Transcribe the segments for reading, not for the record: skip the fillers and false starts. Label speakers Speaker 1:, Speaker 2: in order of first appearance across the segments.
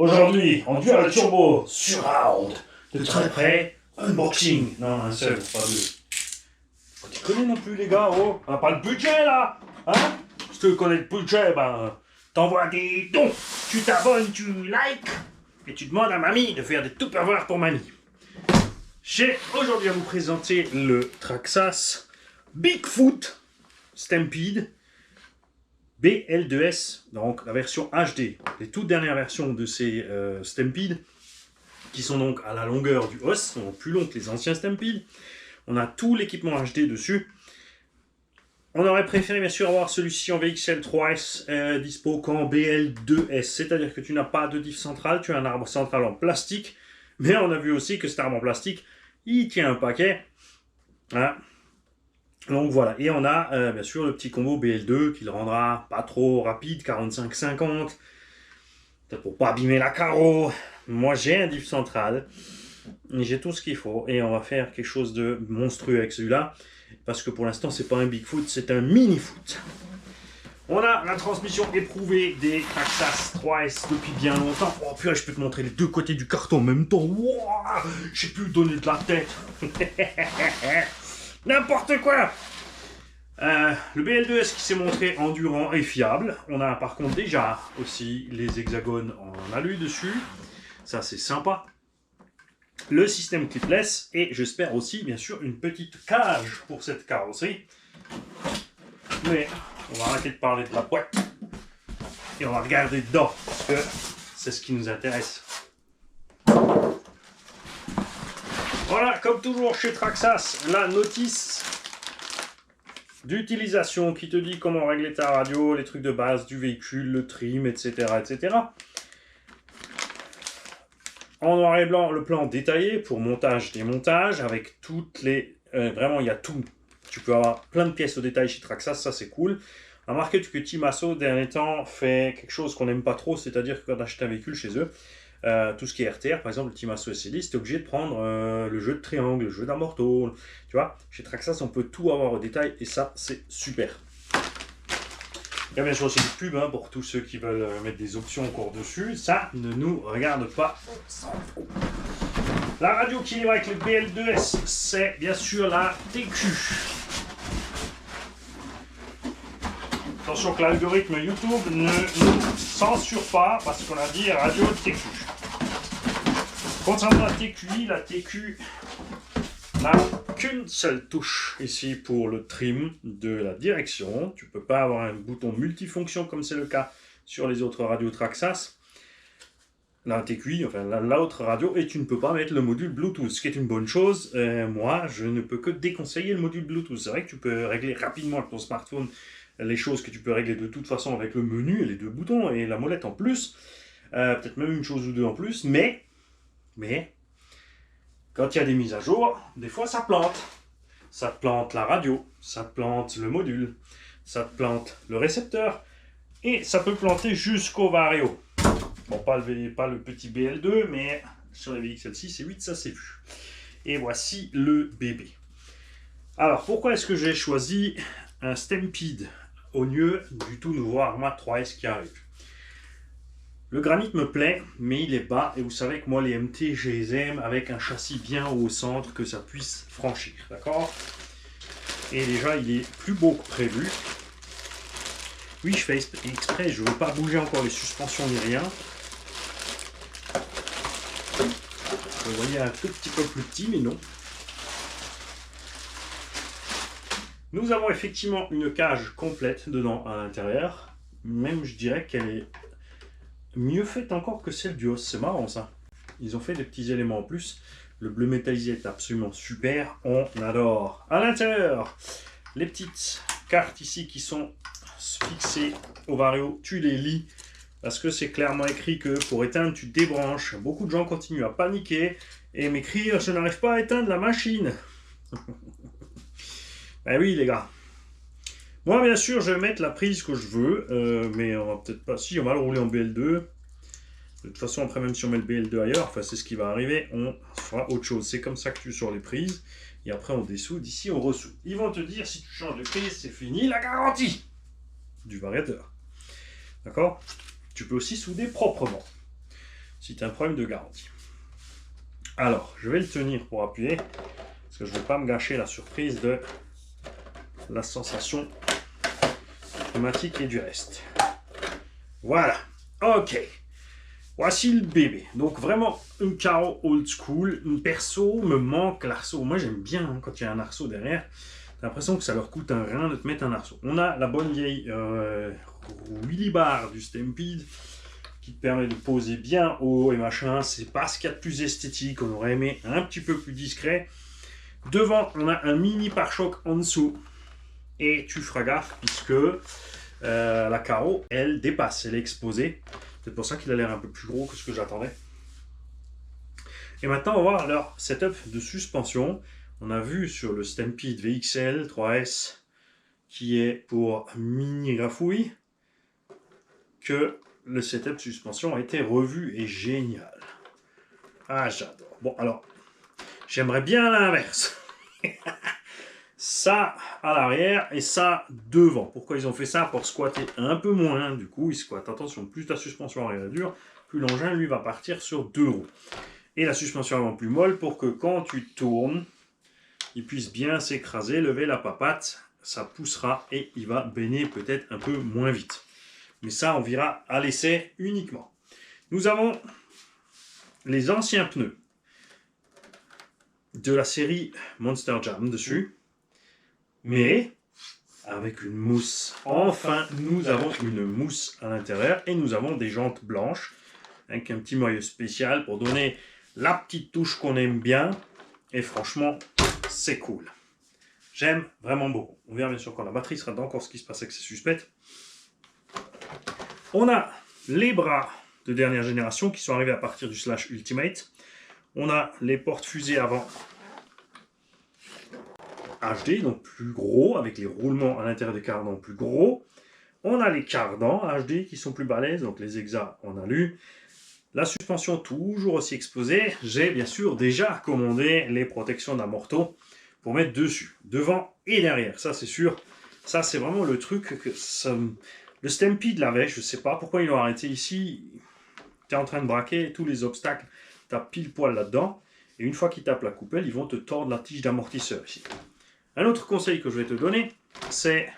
Speaker 1: Aujourd'hui, en dual turbo surround, de très près, unboxing. Non, un seul, pas deux. Tu connais non plus les gars, oh, on n'a pas le budget là, hein? Si tu connais le budget, ben, t'envoies des dons, tu t'abonnes, tu likes, et tu demandes à mamie de faire des tupperwares pour mamie. J'ai aujourd'hui à vous présenter le Traxxas Bigfoot Stampede BL2S, donc la version HD, les toutes dernières versions de ces Stampede, qui sont donc à la longueur du os, sont plus longs que les anciens Stampede. On a tout l'équipement HD dessus. On aurait préféré bien sûr avoir celui-ci en VXL 3S dispo qu'en BL2S, c'est-à-dire que tu n'as pas de diff central, tu as un arbre central en plastique, mais on a vu aussi que cet arbre en plastique, il tient un paquet. Voilà. Donc voilà, et on a bien sûr le petit combo BL2 qui le rendra pas trop rapide, 45-50, peut-être pour pas abîmer la carreau. Moi j'ai un diff central, j'ai tout ce qu'il faut, et on va faire quelque chose de monstrueux avec celui-là, parce que pour l'instant c'est pas un Bigfoot, c'est un mini-foot. On a la transmission éprouvée des Traxxas 3S depuis bien longtemps. Oh purée, je peux te montrer les deux côtés du carton en même temps. Wow, j'ai pu donner de la tête. N'importe quoi. Le BL2S qui s'est montré endurant et fiable. On a par contre déjà aussi les hexagones en alu dessus. Ça c'est sympa. Le système clipless et j'espère aussi bien sûr une petite cage pour cette carrosserie. Mais on va arrêter de parler de la boîte et on va regarder dedans parce que c'est ce qui nous intéresse. Voilà, comme toujours chez Traxxas, la notice d'utilisation qui te dit comment régler ta radio, les trucs de base du véhicule, le trim, etc. etc. En noir et blanc, le plan détaillé pour montage, démontage, avec toutes les... vraiment, il y a tout. Tu peux avoir plein de pièces au détail chez Traxxas, ça c'est cool. Remarquez que Team Asso, dernier temps, fait quelque chose qu'on n'aime pas trop, c'est-à-dire que quand tu achètes un véhicule chez eux, tout ce qui est RTR, par exemple, le Team Asso SLI, tu es obligé de prendre le jeu de triangle, le jeu d'amorto. Tu vois, chez Traxxas, on peut tout avoir au détail et ça, c'est super. Il y a bien sûr aussi des pubs hein, pour tous ceux qui veulent mettre des options encore dessus. Ça ne nous regarde pas. La radio qui va avec le BL2S, c'est bien sûr la TQ. Attention que l'algorithme YouTube ne nous censure pas parce qu'on a dit radio TQ. Concernant la TQ n'a qu'une seule touche ici pour le trim de la direction. Tu ne peux pas avoir un bouton multifonction comme c'est le cas sur les autres radios Traxxas. La TQI, enfin l'autre radio, et tu ne peux pas mettre le module Bluetooth, ce qui est une bonne chose. Moi, je ne peux que déconseiller le module Bluetooth. C'est vrai que tu peux régler rapidement avec ton smartphone les choses que tu peux régler de toute façon avec le menu et les deux boutons et la molette en plus. Peut-être même une chose ou deux en plus, mais quand il y a des mises à jour, des fois ça plante. Ça te plante la radio, ça te plante le module, ça te plante le récepteur, et ça peut planter jusqu'au Vario. Bon, pas le petit BL2, mais sur les VXL 6 et 8, ça c'est vu. Et voici le bébé. Alors, pourquoi est-ce que j'ai choisi un Stampede au lieu du tout nouveau Arma 3S qui arrive? Le granit me plaît, mais il est bas, et vous savez que moi les MT, je les aime avec un châssis bien haut au centre, que ça puisse franchir, d'accord? Et déjà, il est plus beau que prévu. Oui, je fais exprès, je ne veux pas bouger encore les suspensions ni rien. Vous voyez un tout petit peu plus petit, mais non. Nous avons effectivement une cage complète dedans à l'intérieur. Même, je dirais qu'elle est mieux faite encore que celle du os. C'est marrant ça. Ils ont fait des petits éléments en plus. Le bleu métallisé est absolument super. On adore. À l'intérieur, les petites cartes ici qui sont fixées au Vario, tu les lis. Parce que c'est clairement écrit que pour éteindre, tu débranches. Beaucoup de gens continuent à paniquer et m'écrire « Je n'arrive pas à éteindre la machine ». Ben oui, les gars. Moi, bien sûr, je vais mettre la prise que je veux, mais on va peut-être pas... Si, on va le rouler en BL2. De toute façon, après, même si on met le BL2 ailleurs, enfin, c'est ce qui va arriver, on fera autre chose. C'est comme ça que tu sors les prises. Et après, on dessoude. Ici, on ressoude. Ils vont te dire, si tu changes de prise, c'est fini la garantie du variateur. D'accord? Tu peux aussi souder proprement. si tu as un problème de garantie. Alors, je vais le tenir pour appuyer, parce que je ne veux pas me gâcher la surprise de la sensation pneumatique et du reste. Voilà, ok. Voici le bébé. Donc vraiment, un carreau old school. Une perso me manque l'arceau. Moi j'aime bien hein, quand il y a un arceau derrière. T'as l'impression que ça leur coûte un rein de te mettre un arceau. On a la bonne vieille Willy Bar du Stampede qui te permet de poser bien haut et machin. C'est pas ce qu'il y a de plus esthétique. On aurait aimé un petit peu plus discret. Devant, on a un mini pare-choc en dessous. Et tu feras gaffe puisque la carreau, elle dépasse. Elle est exposée. C'est pour ça qu'il a l'air un peu plus gros que ce que j'attendais. Et maintenant, on va voir leur setup de suspension. On a vu sur le Stampede VXL 3S, qui est pour mini grafouille, que le setup de suspension a été revu et génial. Ah, j'adore. Bon, alors, j'aimerais bien l'inverse. Ça à l'arrière et ça devant. Pourquoi ils ont fait ça? Pour squatter un peu moins. Du coup, ils squattent. Attention, plus ta suspension arrière est dure, plus l'engin, lui, va partir sur 2 roues. Et la suspension avant plus molle pour que quand tu tournes, il puisse bien s'écraser, lever la papate. Ça poussera et il va baigner peut-être un peu moins vite. Mais ça, on verra à l'essai uniquement. Nous avons les anciens pneus de la série Monster Jam dessus. Mais avec une mousse. Enfin, nous avons une mousse à l'intérieur et nous avons des jantes blanches avec un petit maillot spécial pour donner la petite touche qu'on aime bien. Et franchement, c'est cool. J'aime vraiment beaucoup. On verra bien sûr quand la batterie sera dedans, encore ce qui se passe avec ces suspects. On a les bras de dernière génération qui sont arrivés à partir du Slash Ultimate. On a les portes fusées avant HD, donc plus gros, avec les roulements à l'intérieur des cardans plus gros. On a les cardans HD qui sont plus balèzes, donc les hexas en alu. La suspension toujours aussi exposée. J'ai bien sûr déjà commandé les protections d'amorto pour mettre dessus, devant et derrière, ça c'est sûr. Ça c'est vraiment le truc que le Stampede l'avait, je sais pas pourquoi ils l'ont arrêté ici. Tu es en train de braquer tous les obstacles, tu as pile poil là-dedans. Et une fois qu'ils tapent la coupelle, ils vont te tordre la tige d'amortisseur ici. Un autre conseil que je vais te donner, c'est,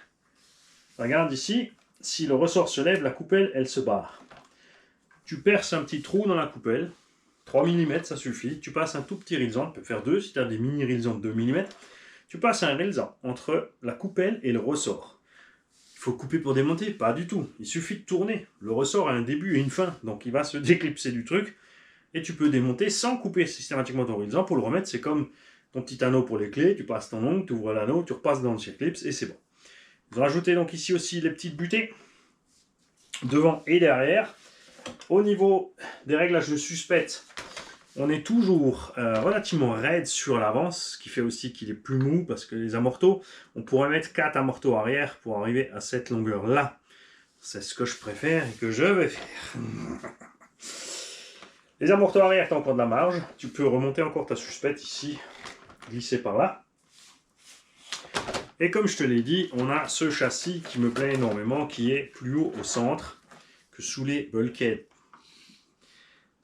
Speaker 1: regarde ici, si le ressort se lève, la coupelle, elle se barre. Tu perces un petit trou dans la coupelle, 3 mm, ça suffit. Tu passes un tout petit rilsan, tu peux faire 2 si tu as des mini rilsans de 2 mm. Tu passes un rilsan entre la coupelle et le ressort. Il faut couper pour démonter? Pas du tout. Il suffit de tourner. Le ressort a un début et une fin, donc il va se déclipser du truc. Et tu peux démonter sans couper systématiquement ton rilsan. Pour le remettre, c'est comme ton petit anneau pour les clés, tu passes ton ongle, tu ouvres l'anneau, tu repasses dans le circlips et c'est bon. Ils ont rajouté donc ici aussi les petites butées, devant et derrière. Au niveau des réglages de suspect, on est toujours relativement raide sur l'avant, ce qui fait aussi qu'il est plus mou, parce que les amortos, on pourrait mettre 4 amortos arrière pour arriver à cette longueur-là. C'est ce que je préfère et que je vais faire. Les amortos arrière, tu as encore de la marge, tu peux remonter encore ta suspect ici, glisser par là. Et comme je te l'ai dit, on a ce châssis qui me plaît énormément, qui est plus haut au centre que sous les bulkheads.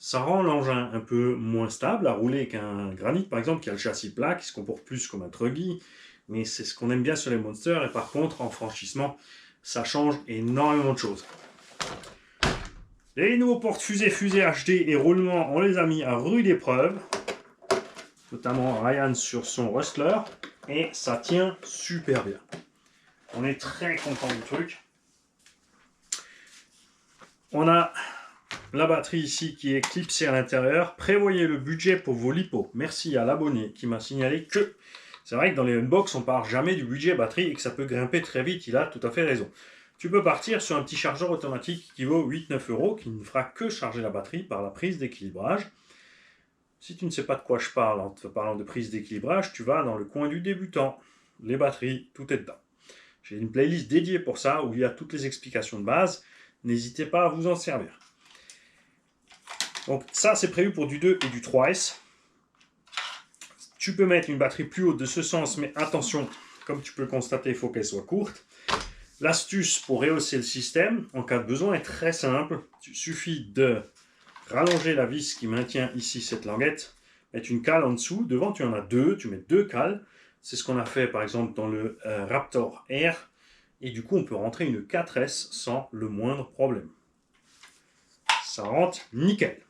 Speaker 1: Ça rend l'engin un peu moins stable à rouler qu'un Granit par exemple, qui a le châssis plat, qui se comporte plus comme un Truggy, mais c'est ce qu'on aime bien sur les Monsters, et par contre en franchissement, ça change énormément de choses. Les nouveaux porte-fusées HD et roulement, on les a mis à rude épreuve, notamment Ryan sur son Rustler, et ça tient super bien. On est très content du truc. On a la batterie ici qui est clipsée à l'intérieur. Prévoyez le budget pour vos lipos. Merci à l'abonné qui m'a signalé que c'est vrai que dans les unbox on part jamais du budget batterie et que ça peut grimper très vite. Il a tout à fait raison. Tu peux partir sur un petit chargeur automatique qui vaut 8-9 € qui ne fera que charger la batterie par la prise d'équilibrage. Si tu ne sais pas de quoi je parle en te parlant de prise d'équilibrage, tu vas dans le coin du débutant. Les batteries, tout est dedans. J'ai une playlist dédiée pour ça où il y a toutes les explications de base. N'hésitez pas à vous en servir. Donc ça, c'est prévu pour du 2 et du 3S. Tu peux mettre une batterie plus haute de ce sens, mais attention, comme tu peux le constater, il faut qu'elle soit courte. L'astuce pour rehausser le système, en cas de besoin, est très simple. Il suffit de rallonger la vis qui maintient ici cette languette, mettre une cale en dessous. Devant, tu en as deux, tu mets deux cales. C'est ce qu'on a fait par exemple dans le Raptor R. Et du coup, on peut rentrer une 4S sans le moindre problème. Ça rentre nickel.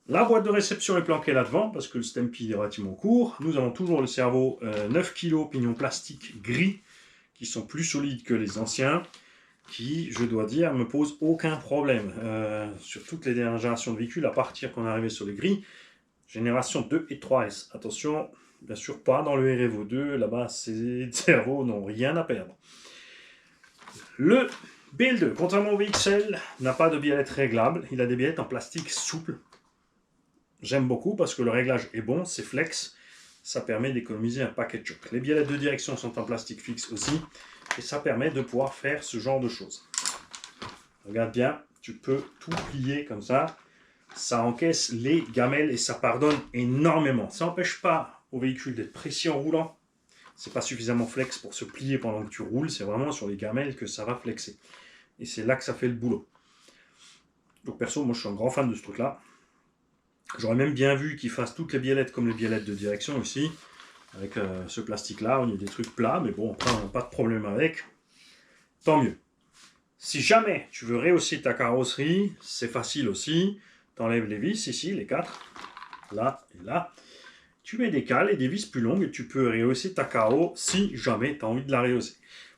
Speaker 1: La boîte de réception est planquée là-devant parce que le Stampede est relativement court. Nous avons toujours le cerveau 9 kg pignon plastique gris qui sont plus solides que les anciens, qui, je dois dire, me posent aucun problème. Sur toutes les dernières générations de véhicules, à partir qu'on est arrivé sur les gris, génération 2 et 3S. Attention, bien sûr pas dans le REVO 2, là-bas ces cerveaux n'ont rien à perdre. Le BL2, contrairement au VXL, n'a pas de biellette réglable, il a des biellettes en plastique souple. J'aime beaucoup parce que le réglage est bon, c'est flex, ça permet d'économiser un paquet de chocs. Les biellettes de direction sont en plastique fixe aussi, et ça permet de pouvoir faire ce genre de choses. Regarde bien, tu peux tout plier comme ça, ça encaisse les gamelles et ça pardonne énormément. Ça n'empêche pas au véhicule d'être précis en roulant, c'est pas suffisamment flex pour se plier pendant que tu roules, c'est vraiment sur les gamelles que ça va flexer. Et c'est là que ça fait le boulot. Donc perso, moi je suis un grand fan de ce truc-là. J'aurais même bien vu qu'ils fassent toutes les biellettes comme les biellettes de direction ici, avec ce plastique-là, on y a des trucs plats, mais bon, après on n'a pas de problème avec. Tant mieux. Si jamais tu veux rehausser ta carrosserie, c'est facile aussi. Tu enlèves les vis ici, les 4, là et là. Tu mets des cales et des vis plus longues et tu peux rehausser ta carreau si jamais tu as envie de la rehausser.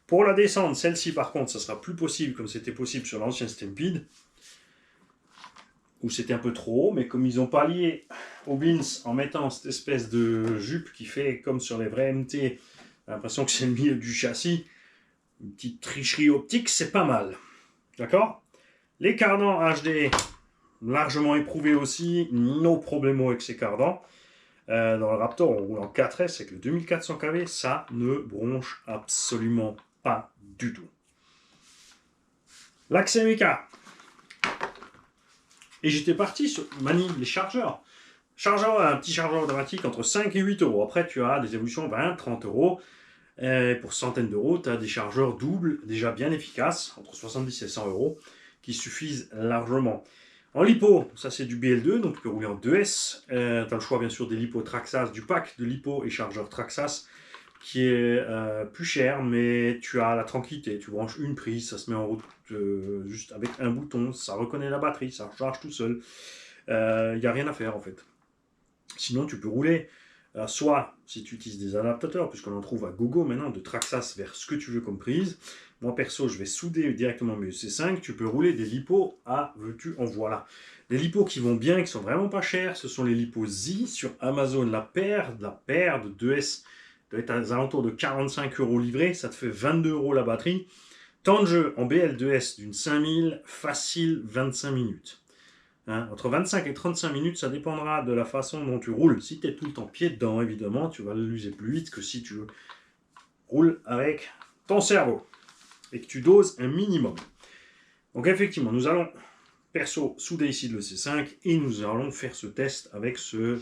Speaker 1: Pour la descendre, celle-ci par contre, ça sera plus possible comme c'était possible sur l'ancien Stampede, où c'était un peu trop haut, mais comme ils ont pallié au bins en mettant cette espèce de jupe qui fait comme sur les vrais MT, j'ai l'impression que c'est le milieu du châssis, une petite tricherie optique, c'est pas mal. D'accord? Les cardans HD, largement éprouvés aussi, no problemo avec ces cardans. Dans le Raptor, on roule en 4S avec le 2400 kV, ça ne bronche absolument pas du tout. L'axe MK. Et j'étais parti sur manie les chargeurs. Un petit chargeur automatique entre 5 et 8 euros. Après, tu as des évolutions 20, 30 euros. Et pour centaines d'euros, tu as des chargeurs doubles déjà bien efficaces, entre 70 et 100 euros, qui suffisent largement. En lipo, ça c'est du BL2, donc tu peux rouler en 2S. Tu as le choix bien sûr des lipo Traxxas, du pack de lipo et chargeur Traxxas, qui est plus cher, mais tu as la tranquillité. Tu branches une prise, ça se met en route juste avec un bouton, ça reconnaît la batterie, ça recharge tout seul. Il n'y a rien à faire en fait. Sinon, tu peux rouler, soit si tu utilises des adaptateurs, puisqu'on en trouve à gogo maintenant, de Traxxas vers ce que tu veux comme prise. Moi perso, je vais souder directement mes EC5. Tu peux rouler des lipos à veux-tu en voilà. Les lipos qui vont bien, qui sont vraiment pas chers, ce sont les lipos Z sur Amazon. La paire de 2S doit être aux alentours de 45 euros livré. Ça te fait 22 euros la batterie. Temps de jeu en BL2S d'une 5000, facile 25 minutes. Hein, entre 25 et 35 minutes, ça dépendra de la façon dont tu roules. Si tu es tout le temps pied dedans, évidemment, tu vas l'user plus vite que si tu roules avec ton cerveau et que tu doses un minimum. Donc effectivement, nous allons, perso, souder ici le C5 et nous allons faire ce test avec ce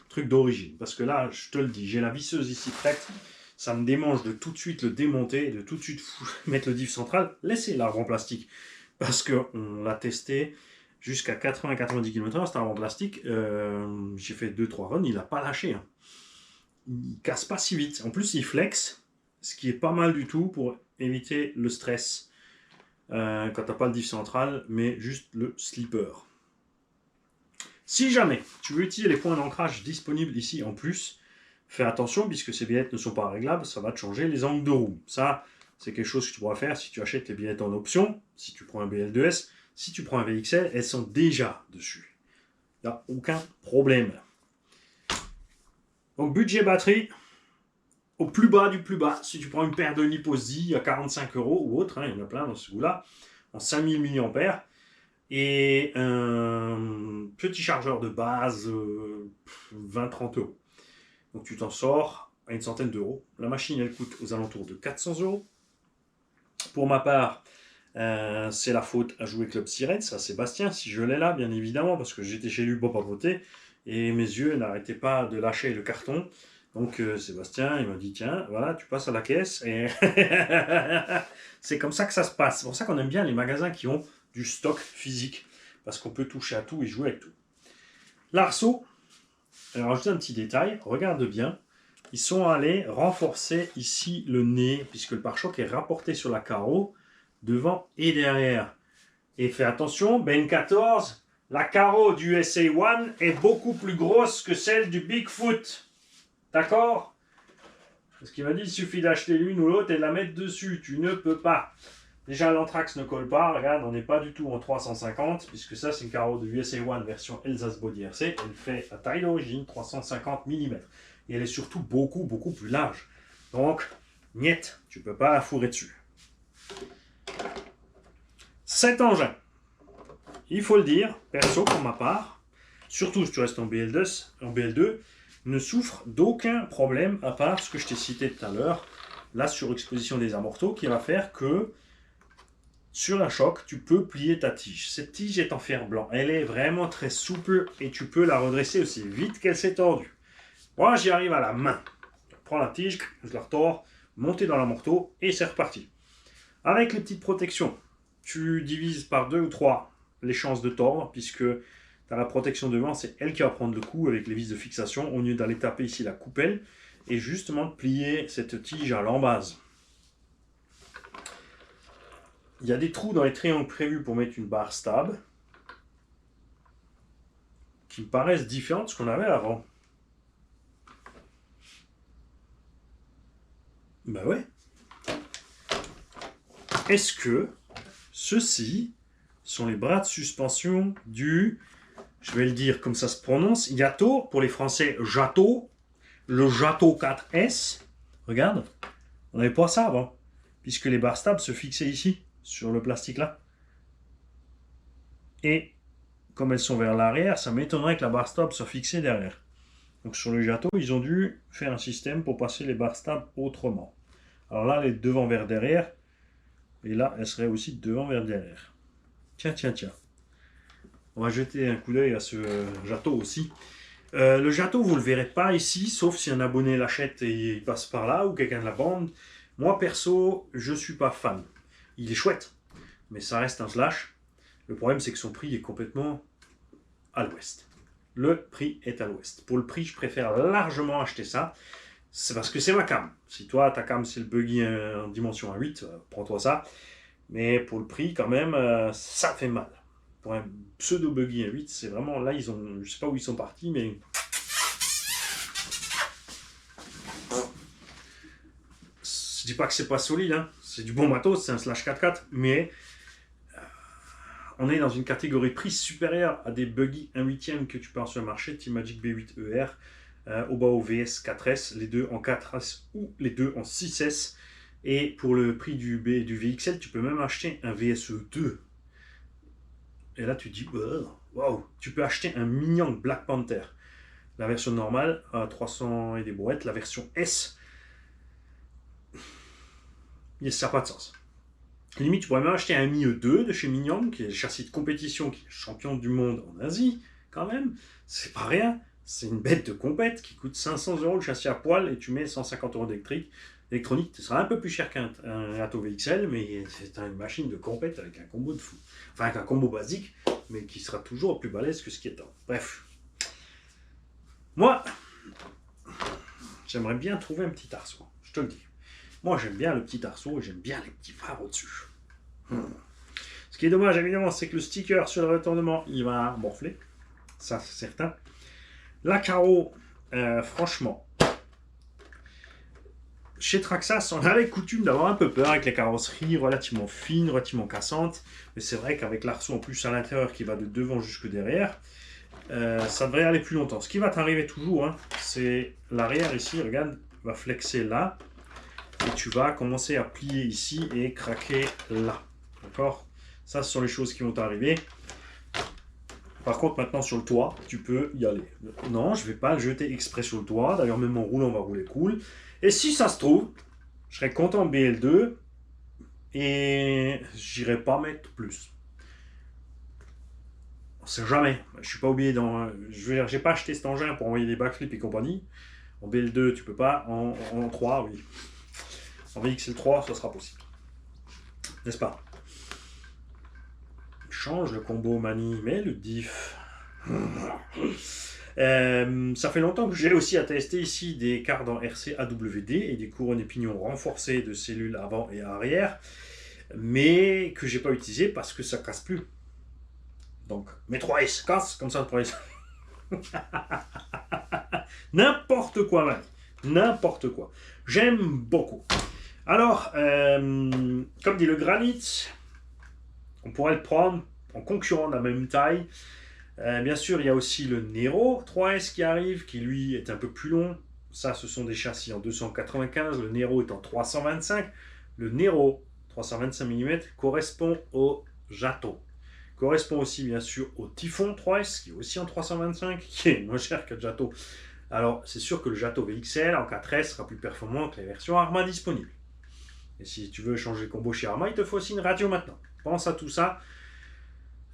Speaker 1: truc d'origine. Parce que là, je te le dis, j'ai la visseuse ici prête. Ça me démange de tout de suite le démonter, de tout de suite mettre le diff central. Laissez l'arbre en plastique parce qu'on l'a testé jusqu'à 80-90 km/h, c'est un arbre en plastique. J'ai fait 2-3 runs, il n'a pas lâché. Hein. Il casse pas si vite. En plus, il flex, ce qui est pas mal du tout pour éviter le stress quand tu n'as pas le diff central, mais juste le slipper. Si jamais tu veux utiliser les points d'ancrage disponibles ici en plus, fais attention puisque ces billettes ne sont pas réglables, ça va te changer les angles de roue. Ça, c'est quelque chose que tu pourras faire si tu achètes les billettes en option, si tu prends un BL2S. Si tu prends un VXL, elles sont déjà dessus. Il n'y a aucun problème. Donc budget batterie, au plus bas du plus bas, si tu prends une paire de Liposi à 45 euros ou autre, hein, il y en a plein dans ce goût-là, en 5000 mAh, et un petit chargeur de base, 20-30 euros. Donc tu t'en sors à une centaine d'euros. La machine, elle coûte aux alentours de 400 euros. Pour ma part, c'est la faute à jouer Club Siren, c'est à Sébastien, si je l'ai là, bien évidemment, parce que j'étais chez lui pour papoter, et mes yeux n'arrêtaient pas de lâcher le carton. Donc Sébastien, il m'a dit, tiens, voilà, tu passes à la caisse, et c'est comme ça que ça se passe. C'est pour ça qu'on aime bien les magasins qui ont du stock physique, parce qu'on peut toucher à tout et jouer avec tout. L'arceau, alors juste un petit détail, regarde bien, ils sont allés renforcer ici le nez, puisque le pare-choc est rapporté sur la carreau, devant et derrière. Et fais attention, Ben 14, la carreau du SA1 est beaucoup plus grosse que celle du Bigfoot. D'accord? Parce qu'il m'a dit, il suffit d'acheter l'une ou l'autre et de la mettre dessus. Tu ne peux pas. Déjà, l'anthrax ne colle pas. Regarde, on n'est pas du tout en 350, puisque ça, c'est une carreau de USA1 version Elsace Body RC. Elle fait la taille d'origine 350 mm. Et elle est surtout beaucoup, beaucoup plus large. Donc, niet, tu ne peux pas la fourrer dessus. Cet engin, il faut le dire, perso pour ma part, surtout si tu restes en BL2, ne souffre d'aucun problème à part ce que je t'ai cité tout à l'heure, la surexposition des amortaux qui va faire que sur la choc, tu peux plier ta tige. Cette tige est en fer blanc, elle est vraiment très souple et tu peux la redresser aussi vite qu'elle s'est tordue. Moi j'y arrive à la main. Je prends la tige, je la retors, monter dans l'amorteau et c'est reparti. Avec les petites protections, tu divises par 2 ou 3 les chances de tordre, puisque tu as la protection devant, c'est elle qui va prendre le coup avec les vis de fixation, au lieu d'aller taper ici la coupelle, et justement de plier cette tige à l'embase. Il y a des trous dans les triangles prévus pour mettre une barre stable, qui me paraissent différentes de ce qu'on avait avant. Ben ouais. Est-ce que ceux-ci sont les bras de suspension du, je vais le dire comme ça se prononce, Yato, pour les Français, Jato, le Jato 4S. Regarde, on n'avait pas ça avant, puisque les barres stables se fixaient ici, sur le plastique là. Et comme elles sont vers l'arrière, ça m'étonnerait que la barre stable soit fixée derrière. Donc sur le Jato, ils ont dû faire un système pour passer les barres stables autrement. Alors là, elle est devant vers derrière, et là, elle serait aussi devant vers derrière. Tiens. On va jeter un coup d'œil à ce Jato aussi. Le Jato, vous ne le verrez pas ici, sauf si un abonné l'achète et il passe par là, ou quelqu'un de la bande. Moi, perso, je ne suis pas fan. Il est chouette, mais ça reste un slash. Le problème, c'est que son prix est complètement à l'ouest. Le prix est à l'ouest. Pour le prix, je préfère largement acheter ça. C'est parce que c'est ma cam. Si toi, ta cam, c'est le buggy en dimension 1.8, prends-toi ça. Mais pour le prix, quand même, ça fait mal. Pour un pseudo buggy 1.8, c'est vraiment là, ils ont, je sais pas où ils sont partis, mais je dis pas que c'est pas solide, hein. C'est du bon matos, c'est un slash 4x4, mais on est dans une catégorie de prix supérieure à des buggy 1/8 que tu peux avoir sur le marché, T-Magic B8ER, Obao VS 4S, les deux en 4S ou les deux en 6S. Et pour le prix du VXL, tu peux même acheter un VSE 2. Et là, tu te dis, waouh, tu peux acheter un Minion Black Panther. La version normale, à 300 et des brouettes. La version S, ça n'a pas de sens. Limite, tu pourrais même acheter un Mi E2 de chez Minion, qui est le châssis de compétition, qui est champion du monde en Asie, quand même. C'est pas rien. C'est une bête de compète qui coûte 500 € le châssis à poil et tu mets 150 € d'électronique. Ce sera un peu plus cher qu'un Yato VXL, mais c'est une machine de compète avec un combo de fou. Enfin, avec un combo basique, mais qui sera toujours plus balèze que ce qui est temps. Bref. Moi, j'aimerais bien trouver un petit arceau. Je te le dis. Moi, j'aime bien le petit arceau et j'aime bien les petits phares au-dessus. Ce qui est dommage, évidemment, c'est que le sticker sur le retournement, il va morfler. Ça, c'est certain. La carreau, franchement, chez Traxxas, on avait coutume d'avoir un peu peur avec les carrosseries relativement fines, relativement cassantes. Mais c'est vrai qu'avec l'arceau en plus à l'intérieur qui va de devant jusque derrière, ça devrait aller plus longtemps. Ce qui va t'arriver toujours, hein, c'est l'arrière ici, regarde, va flexer là. Et tu vas commencer à plier ici et craquer là. D'accord? Ça, ce sont les choses qui vont t'arriver. Par contre, maintenant sur le toit, tu peux y aller. Non, je ne vais pas le jeter exprès sur le toit. D'ailleurs, même en roulant, on va rouler cool. Et si ça se trouve, je serais content de BL2 et j'irai pas mettre plus. On sait jamais. Je suis pas oublié dans. Je veux dire, j'ai pas acheté cet engin pour envoyer des backflips et compagnie. En BL2, tu peux pas. En 3, oui. En VXL3, ça sera possible. N'est-ce pas? change le combo Mani, mais le diff. Ça fait longtemps que j'ai aussi attesté ici des cardans RC AWD et des couronnes et pignons renforcés de cellules avant et arrière, mais que j'ai pas utilisé parce que ça casse plus. Donc, mes 3S cassent comme ça, 3S. N'importe quoi, Mani. N'importe quoi. J'aime beaucoup. Alors, comme dit le granit, on pourrait le prendre en concurrent de la même taille. Bien sûr, il y a aussi le Nero 3S qui arrive, qui lui est un peu plus long. Ça, ce sont des châssis en 295. Le Nero est en 325. Le Nero 325 mm correspond au Jato. Correspond aussi, bien sûr, au Typhon 3S, qui est aussi en 325, qui est moins cher que le Jato. Alors, c'est sûr que le Jato VXL en 4S sera plus performant que les versions Arma disponibles. Et si tu veux changer le combo chez Arma, il te faut aussi une radio maintenant. Pense à tout ça.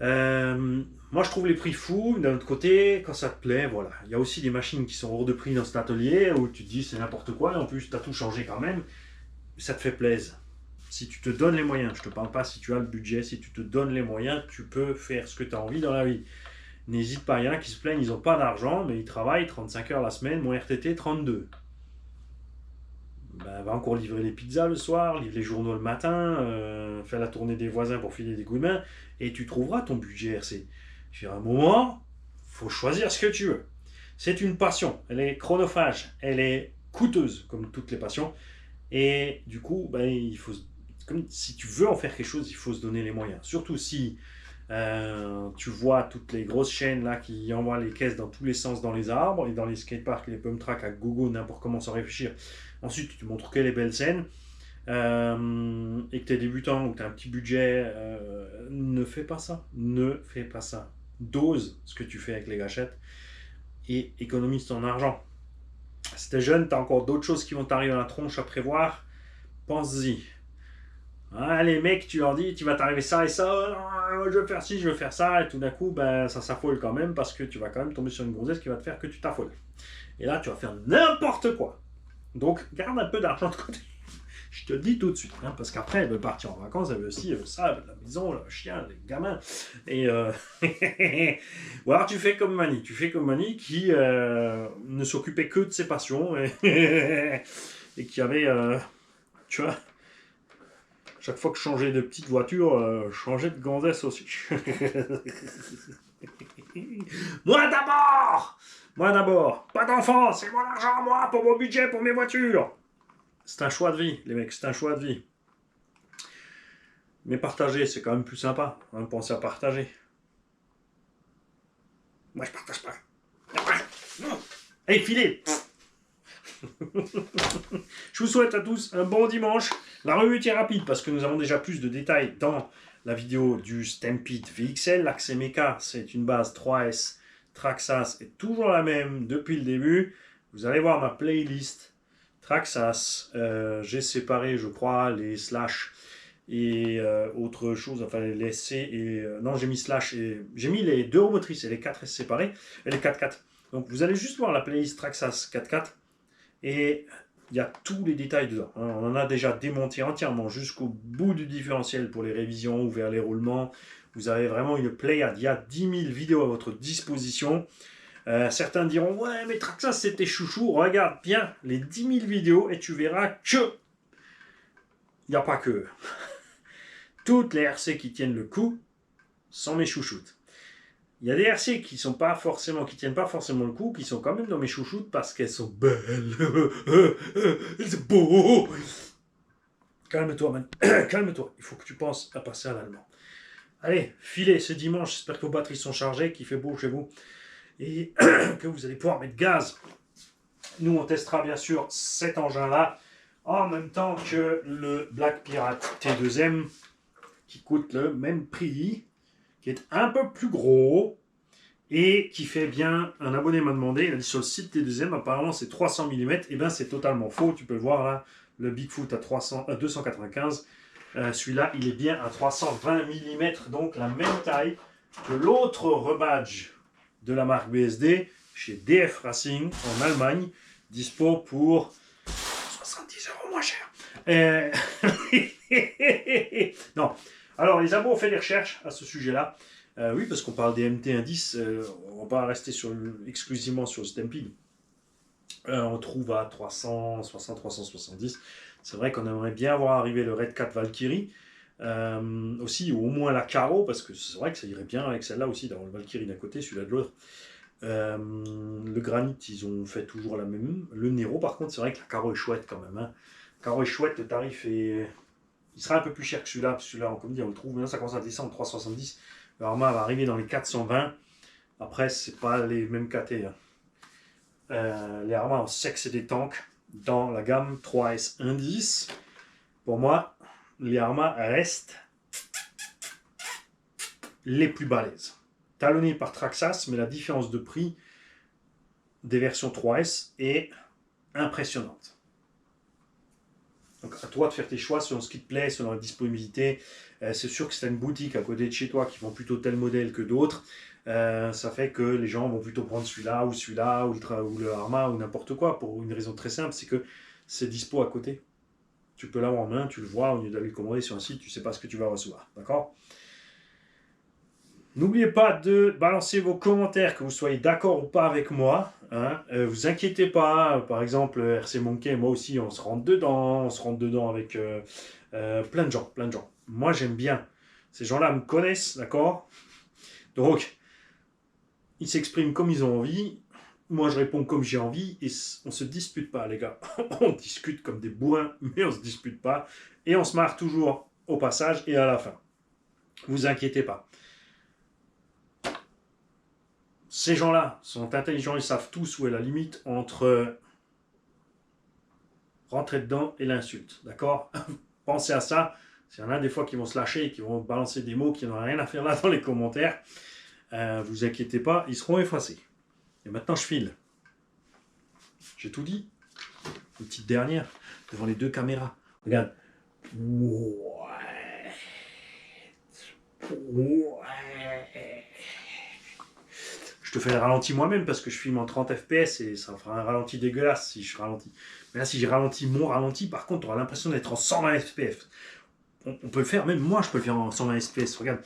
Speaker 1: Moi, je trouve les prix fous. D'un autre côté, quand ça te plaît, voilà. Il y a aussi des machines qui sont hors de prix dans cet atelier où tu te dis c'est n'importe quoi et en plus, tu as tout changé quand même. Ça te fait plaisir. Si tu te donnes les moyens, je ne te parle pas si tu as le budget, si tu te donnes les moyens, tu peux faire ce que tu as envie dans la vie. N'hésite pas, il y en a qui se plaignent, ils n'ont pas d'argent, mais ils travaillent 35 heures la semaine, mon RTT 32. Ben, va encore livrer les pizzas le soir, livre les journaux le matin, faire la tournée des voisins pour filer des coups de main, et tu trouveras ton budget RC. À un moment, il faut choisir ce que tu veux. C'est une passion, elle est chronophage, elle est coûteuse, comme toutes les passions, et du coup, ben, il faut, comme si tu veux en faire quelque chose, il faut se donner les moyens. Surtout si tu vois toutes les grosses chaînes là qui envoient les caisses dans tous les sens dans les arbres et dans les skateparks et les pump tracks à gogo, n'importe comment sans réfléchir. Ensuite, tu te montres que les belles scènes et que tu es débutant ou que tu as un petit budget. Ne fais pas ça. Ne fais pas ça. Dose ce que tu fais avec les gâchettes et économise ton argent. Si tu es jeune, tu as encore d'autres choses qui vont t'arriver à la tronche à prévoir. Pense-y. Ah, les mecs, tu leur dis, tu vas t'arriver ça et ça, je veux faire ci, je veux faire ça, et tout d'un coup, ben, ça s'affole quand même parce que tu vas quand même tomber sur une gonzesse qui va te faire que tu t'affoles. Et là, tu vas faire n'importe quoi. Donc, garde un peu d'argent de côté. Je te le dis tout de suite, hein, parce qu'après, elle veut partir en vacances, elle veut aussi ça, la maison, le chien, les gamins. Et ou alors tu fais comme Mani. Tu fais comme Mani qui ne s'occupait que de ses passions et qui avait, tu vois, chaque fois que je changeais de petite voiture, je changeais de gonzesse aussi. Moi d'abord! Moi d'abord! Pas d'enfant, c'est mon argent, moi, pour mon budget, pour mes voitures! C'est un choix de vie, les mecs, c'est un choix de vie. Mais partager, c'est quand même plus sympa. Hein, pensez à partager. Moi, je partage pas. Allez, filez! Je vous souhaite à tous un bon dimanche. La revue est rapide parce que nous avons déjà plus de détails dans la vidéo du Stampede VXL. L'axe Mecha, c'est une base 3S. Traxxas est toujours la même depuis le début. Vous allez voir ma playlist Traxxas. J'ai séparé, je crois, les slash et autre chose, enfin les SC et... non, j'ai mis slash et... J'ai mis les deux roues motrices et les 4S séparés, et les 4x4. Donc vous allez juste voir la playlist Traxxas 4x4 et il y a tous les détails dedans. Hein. On en a déjà démonté entièrement jusqu'au bout du différentiel pour les révisions ou vers les roulements. Vous avez vraiment une pléiade. Il y a 10 000 vidéos à votre disposition. Certains diront, ouais, mais Traxxas, c'était chouchou. Regarde bien les 10 000 vidéos et tu verras que il n'y a pas que toutes les RC qui tiennent le coup sont mes chouchoutes. Il y a des RC qui tiennent pas forcément le coup, qui sont quand même dans mes chouchoutes parce qu'elles sont belles. C'est beau. Calme-toi, man. Calme-toi. Il faut que tu penses à passer à l'allemand. Allez, filez ce dimanche. J'espère que vos batteries sont chargées, qu'il fait beau chez vous et que vous allez pouvoir mettre gaz. Nous, on testera bien sûr cet engin-là en même temps que le Black Pirate T2M qui coûte le même prix, qui est un peu plus gros et qui fait bien. Un abonné m'a demandé, il a dit sur le site T2M, apparemment c'est 300 mm, et bien c'est totalement faux, tu peux le voir là, le Bigfoot à 295, celui-là il est bien à 320 mm, donc la même taille que l'autre rebadge de la marque BSD chez DF Racing en Allemagne, dispo pour 70 € moins cher. Non, Alors, les abos ont fait des recherches à ce sujet-là. Oui, parce qu'on parle des MT indices, on va pas rester exclusivement sur le Stampede. On trouve à 360, 370. C'est vrai qu'on aimerait bien voir arriver le Red 4 Valkyrie. Aussi, ou au moins la Caro, parce que c'est vrai que ça irait bien avec celle-là aussi, d'avoir le Valkyrie d'un côté, celui-là de l'autre. Le Granit, ils ont fait toujours la même. Le Nero, par contre, c'est vrai que la Caro est chouette quand même. Hein. Caro est chouette, le tarif est. Il sera un peu plus cher que celui-là, parce que celui-là, comme dit, on le trouve. Maintenant, ça commence à descendre 370. Le Arma va arriver dans les 420. Après, c'est pas les mêmes KT. Hein. Les Arma, on sait que c'est des tanks dans la gamme 3S Indice. Pour moi, les Arma restent les plus balèzes. Talonnés par Traxxas, mais la différence de prix des versions 3S est impressionnante. Donc à toi de faire tes choix selon ce qui te plaît, selon la disponibilité. C'est sûr que si tu as une boutique à côté de chez toi qui vend plutôt tel modèle que d'autres, ça fait que les gens vont plutôt prendre celui-là, ou le Arma, ou n'importe quoi, pour une raison très simple, c'est que c'est dispo à côté. Tu peux l'avoir en main, tu le vois, au lieu d'aller le commander sur un site, tu ne sais pas ce que tu vas recevoir. D'accord ? N'oubliez pas de balancer vos commentaires, que vous soyez d'accord ou pas avec moi. Hein. Vous inquiétez pas, par exemple, RC Monkey, moi aussi, on se rentre dedans avec plein de gens. Moi, j'aime bien. Ces gens-là me connaissent, d'accord ? Donc, ils s'expriment comme ils ont envie. Moi, je réponds comme j'ai envie. Et on se dispute pas, les gars. On discute comme des bourrins, mais on se dispute pas. Et on se marre toujours au passage et à la fin. Vous inquiétez pas. Ces gens-là sont intelligents, ils savent tous où est la limite entre rentrer dedans et l'insulte. D'accord ? Pensez à ça. S'il y en a des fois qui vont se lâcher et qui vont balancer des mots qui n'ont rien à faire là dans les commentaires, vous inquiétez pas, ils seront effacés. Et maintenant, je file. J'ai tout dit. Une petite dernière devant les deux caméras. Regarde. Ouais. Je te fais le ralenti moi-même parce que je filme en 30 fps et ça fera un ralenti dégueulasse si je ralentis. Mais là, si j'ai ralenti mon ralenti, par contre, tu auras l'impression d'être en 120 fps. On peut le faire, même moi, je peux le faire en 120 fps. Regarde.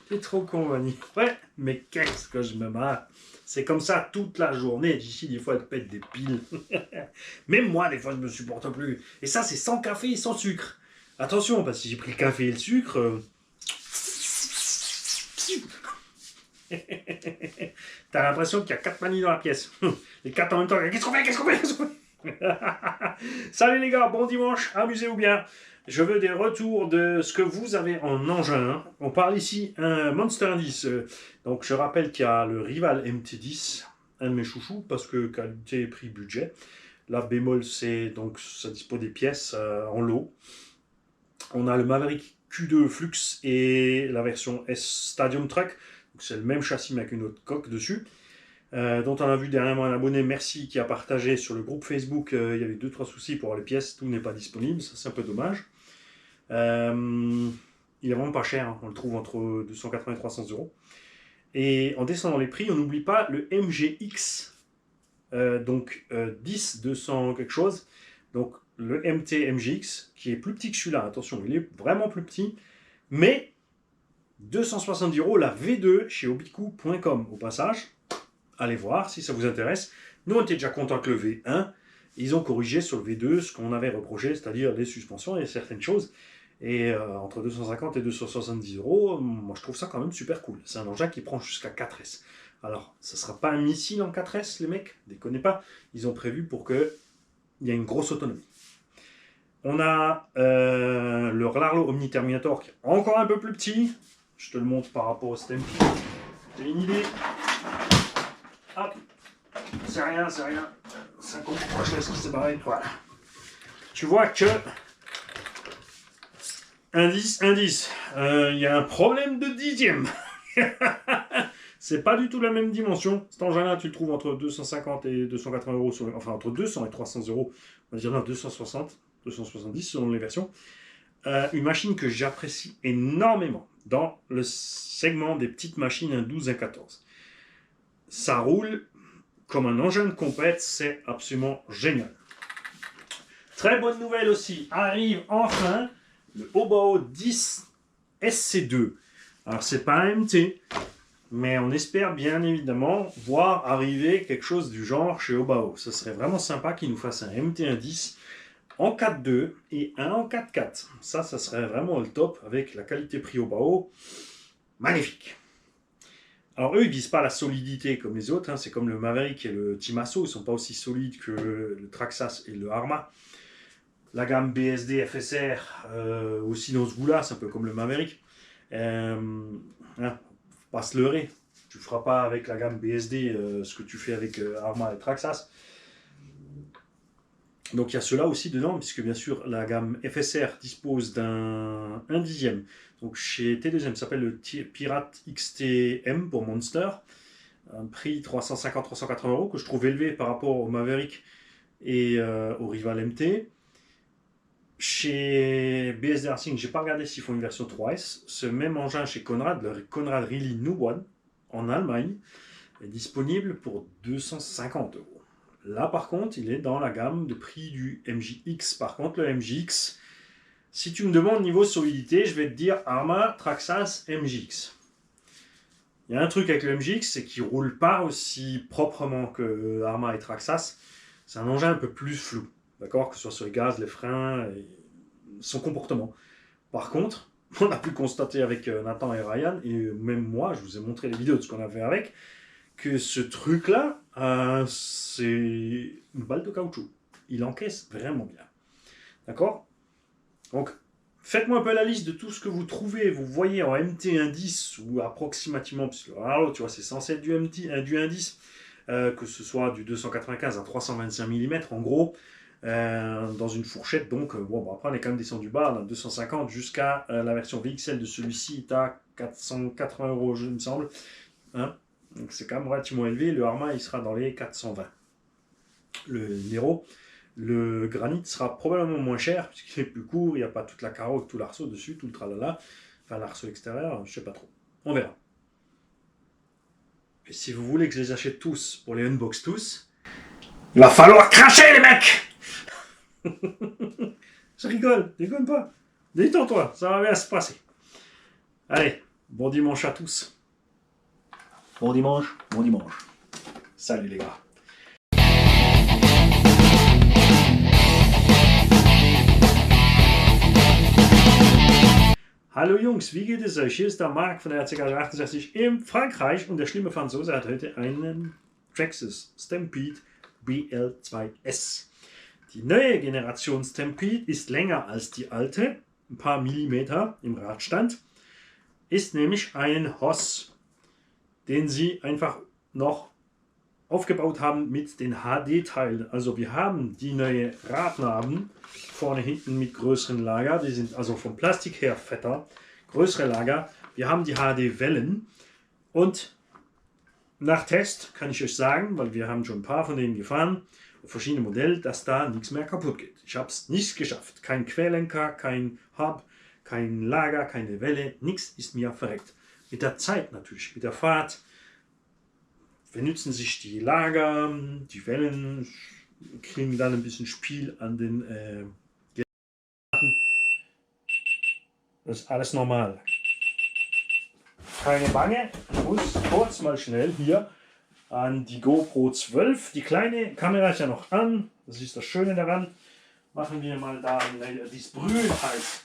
Speaker 1: T'es trop con, Vanny. Ouais, mais qu'est-ce que je me marre. C'est comme ça toute la journée. D'ici, des fois, elle pète des piles. Même moi, des fois, je ne me supporte plus. Et ça, c'est sans café et sans sucre. Attention, parce que si j'ai pris le café et le sucre... T'as l'impression qu'il y a 4 manies dans la pièce. Les 4 en même temps. Qu'est-ce qu'on fait Salut les gars, bon dimanche, amusez-vous bien. Je veux des retours de ce que vous avez en engin. On parle ici un Monster Indice. Donc je rappelle qu'il y a le Rival MT10, un de mes chouchous, parce que qualité, prix, budget. La bémol, c'est donc ça dispose des pièces en lot. On a le Maverick Q2 Flux et la version S Stadium Truck. C'est le même châssis mais avec une autre coque dessus. Dont on a vu dernièrement un abonné, merci, qui a partagé sur le groupe Facebook. Il y avait 2-3 soucis pour avoir les pièces, tout n'est pas disponible, ça c'est un peu dommage. Il est vraiment pas cher, hein. On le trouve entre 280 et 300 euros. Et en descendant les prix, on n'oublie pas le MGX, donc 10 200 quelque chose. Donc le MT MGX, qui est plus petit que celui-là, attention, il est vraiment plus petit, mais 270 euros la V2 chez obiku.com au passage. Allez voir si ça vous intéresse. Nous, on était déjà contents que le V1. Ils ont corrigé sur le V2 ce qu'on avait reproché, c'est-à-dire les suspensions et certaines choses. Et entre 250 et 270 euros, moi je trouve ça quand même super cool. C'est un engin qui prend jusqu'à 4S. Alors, ça ne sera pas un missile en 4S, les mecs, déconnez pas. Ils ont prévu pour qu'il y ait une grosse autonomie. On a le Larlo Omni Terminator qui est encore un peu plus petit. Je te le montre par rapport au Stampede. J'ai une idée. Hop, c'est rien. Ça compte. Je laisse c'est pareil. Voilà. Tu vois que indice. Il y a un problème de dixième. C'est pas du tout la même dimension. Cet engin-là, tu le trouves entre 250 et 280 euros, enfin entre 200 et 300 euros. On va dire non, 260, 270 selon les versions. Une machine que j'apprécie énormément dans le segment des petites machines 1,12 à 14. Ça roule comme un engin de compète, c'est absolument génial. Très bonne nouvelle aussi, arrive enfin le Hobao 10 SC2. Alors c'est pas un MT, mais on espère bien évidemment voir arriver quelque chose du genre chez Hobao. Ce serait vraiment sympa qu'ils nous fassent un MT110 en 4.2 et un en 4.4. Ça serait vraiment le top avec la qualité-prix Hobao. Magnifique. Alors eux, ils visent pas la solidité comme les autres. Hein. C'est comme le Maverick et le Timasso. Ils sont pas aussi solides que le Traxxas et le Arrma. La gamme BSD FSR, aussi dans ce goût-là, c'est un peu comme le Maverick. Faut pas se leurrer. Tu ne feras pas avec la gamme BSD ce que tu fais avec Arrma et Traxxas. Donc il y a cela aussi dedans, puisque bien sûr la gamme FSR dispose d'un 1/10. Donc chez T2M, ça s'appelle le Pirate XTM pour Monster. Un prix 350-380 euros que je trouve élevé par rapport au Maverick et au Rival MT. Chez BSD Racing, je n'ai pas regardé s'ils font une version 3S. Ce même engin chez Conrad, le Conrad Really New One, en Allemagne, est disponible pour 250 euros. Là, par contre, il est dans la gamme de prix du MJX. Par contre, le MJX, si tu me demandes niveau solidité, je vais te dire Arrma, Traxxas, MJX. Il y a un truc avec le MJX, c'est qu'il ne roule pas aussi proprement que Arrma et Traxxas. C'est un engin un peu plus flou. D'accord, que ce soit sur les gaz, les freins, et son comportement. Par contre, on a pu constater avec Nathan et Ryan, et même moi, je vous ai montré les vidéos de ce qu'on a fait avec, que ce truc-là, c'est une balle de caoutchouc. Il encaisse vraiment bien. D'accord? Donc, faites-moi un peu la liste de tout ce que vous trouvez, vous voyez en MT110 ou approximativement, puisque alors, tu vois, c'est censé être du 110, que ce soit du 295 à 325 mm en gros. Dans une fourchette, donc bon, après on est quand même descendu bas, 250 jusqu'à la version VXL de celui-ci est à 480 euros, je me semble. Hein, donc c'est quand même relativement élevé. Le Arrma il sera dans les 420. Le Nero, le Granit sera probablement moins cher puisqu'il est plus court, il n'y a pas toute la carreau, tout l'arceau dessus, tout le tralala. Enfin l'arceau extérieur, je sais pas trop. On verra. Et si vous voulez que je les achète tous pour les unbox tous, il va falloir cracher les mecs. Je rigole, déconne pas. Détends-toi, ça va bien se passer. Allez, bon dimanche à tous. Bon dimanche, bon dimanche. Salut les gars. Hallo Jungs, wie geht es euch? Hier ist der Marc von der RCK 68 in Frankreich und der schlimme Franzose hat heute einen Traxxas Stampede BL2S. Die neue Generation Stampede ist länger als die alte, ein paar Millimeter im Radstand, ist nämlich ein Hoss, den sie einfach noch aufgebaut haben mit den HD-Teilen. Also wir haben die neue Radnaben vorne hinten mit größeren Lager, die sind also vom Plastik her fetter, größere Lager. Wir haben die HD-Wellen und nach Test kann ich euch sagen, weil wir haben schon ein paar von denen gefahren, verschiedene Modelle, dass da nichts mehr kaputt geht. Ich habe es nicht geschafft. Kein Querlenker, kein Hub, kein Lager, keine Welle, nichts ist mir verreckt. Mit der Zeit natürlich, mit der Fahrt benutzen sich die Lager, die Wellen, kriegen dann ein bisschen Spiel an den Das ist alles normal. Keine Bange, ich muss kurz mal schnell hier an die GoPro 12. Die kleine Kamera ist ja noch an, das ist das Schöne daran. Machen wir mal da dieses Brühen heiß.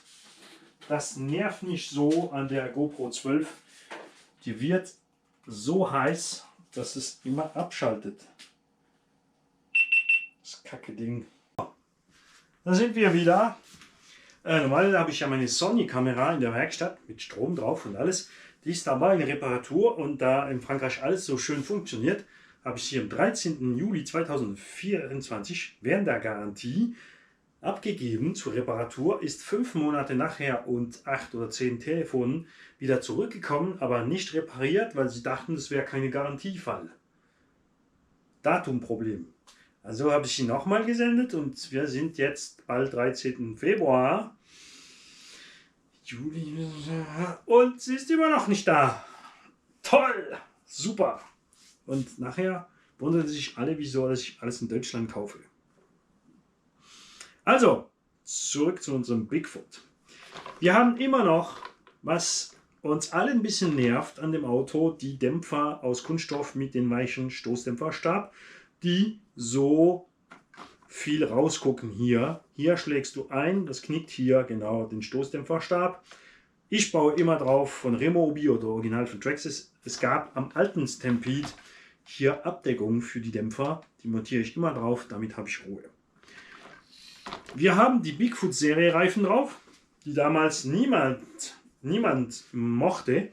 Speaker 1: Das nervt mich so an der GoPro 12. Die wird so heiß, dass es immer abschaltet. Das kacke Ding. Da sind wir wieder. Normalerweise habe ich ja meine Sony-Kamera in der Werkstatt mit Strom drauf und alles. Die ist aber in Reparatur und da in Frankreich alles so schön funktioniert, habe ich sie am 13. Juli 2024 während der Garantie abgegeben zur Reparatur, ist 5 Monate nachher und 8 oder 10 Telefonen wieder zurückgekommen, aber nicht repariert, weil sie dachten, es wäre keine Garantiefall. Datumproblem. Also habe ich ihn nochmal gesendet und wir sind jetzt bald 13. Februar. Juli und sie ist immer noch nicht da. Toll! Super! Und nachher wundern sich alle, wieso dass ich alles in Deutschland kaufe. Also, zurück zu unserem Bigfoot. Wir haben immer noch, was uns alle ein bisschen nervt an dem Auto, die Dämpfer aus Kunststoff mit dem weichen Stoßdämpferstab, die so viel rausgucken hier. Hier schlägst du ein, das knickt hier genau den Stoßdämpferstab. Ich baue immer drauf von Ryobi oder original von Traxxas. Es gab am alten Stampede hier Abdeckungen für die Dämpfer. Die montiere ich immer drauf, damit habe ich Ruhe. Wir haben die Bigfoot-Serie Reifen drauf, die damals niemand mochte.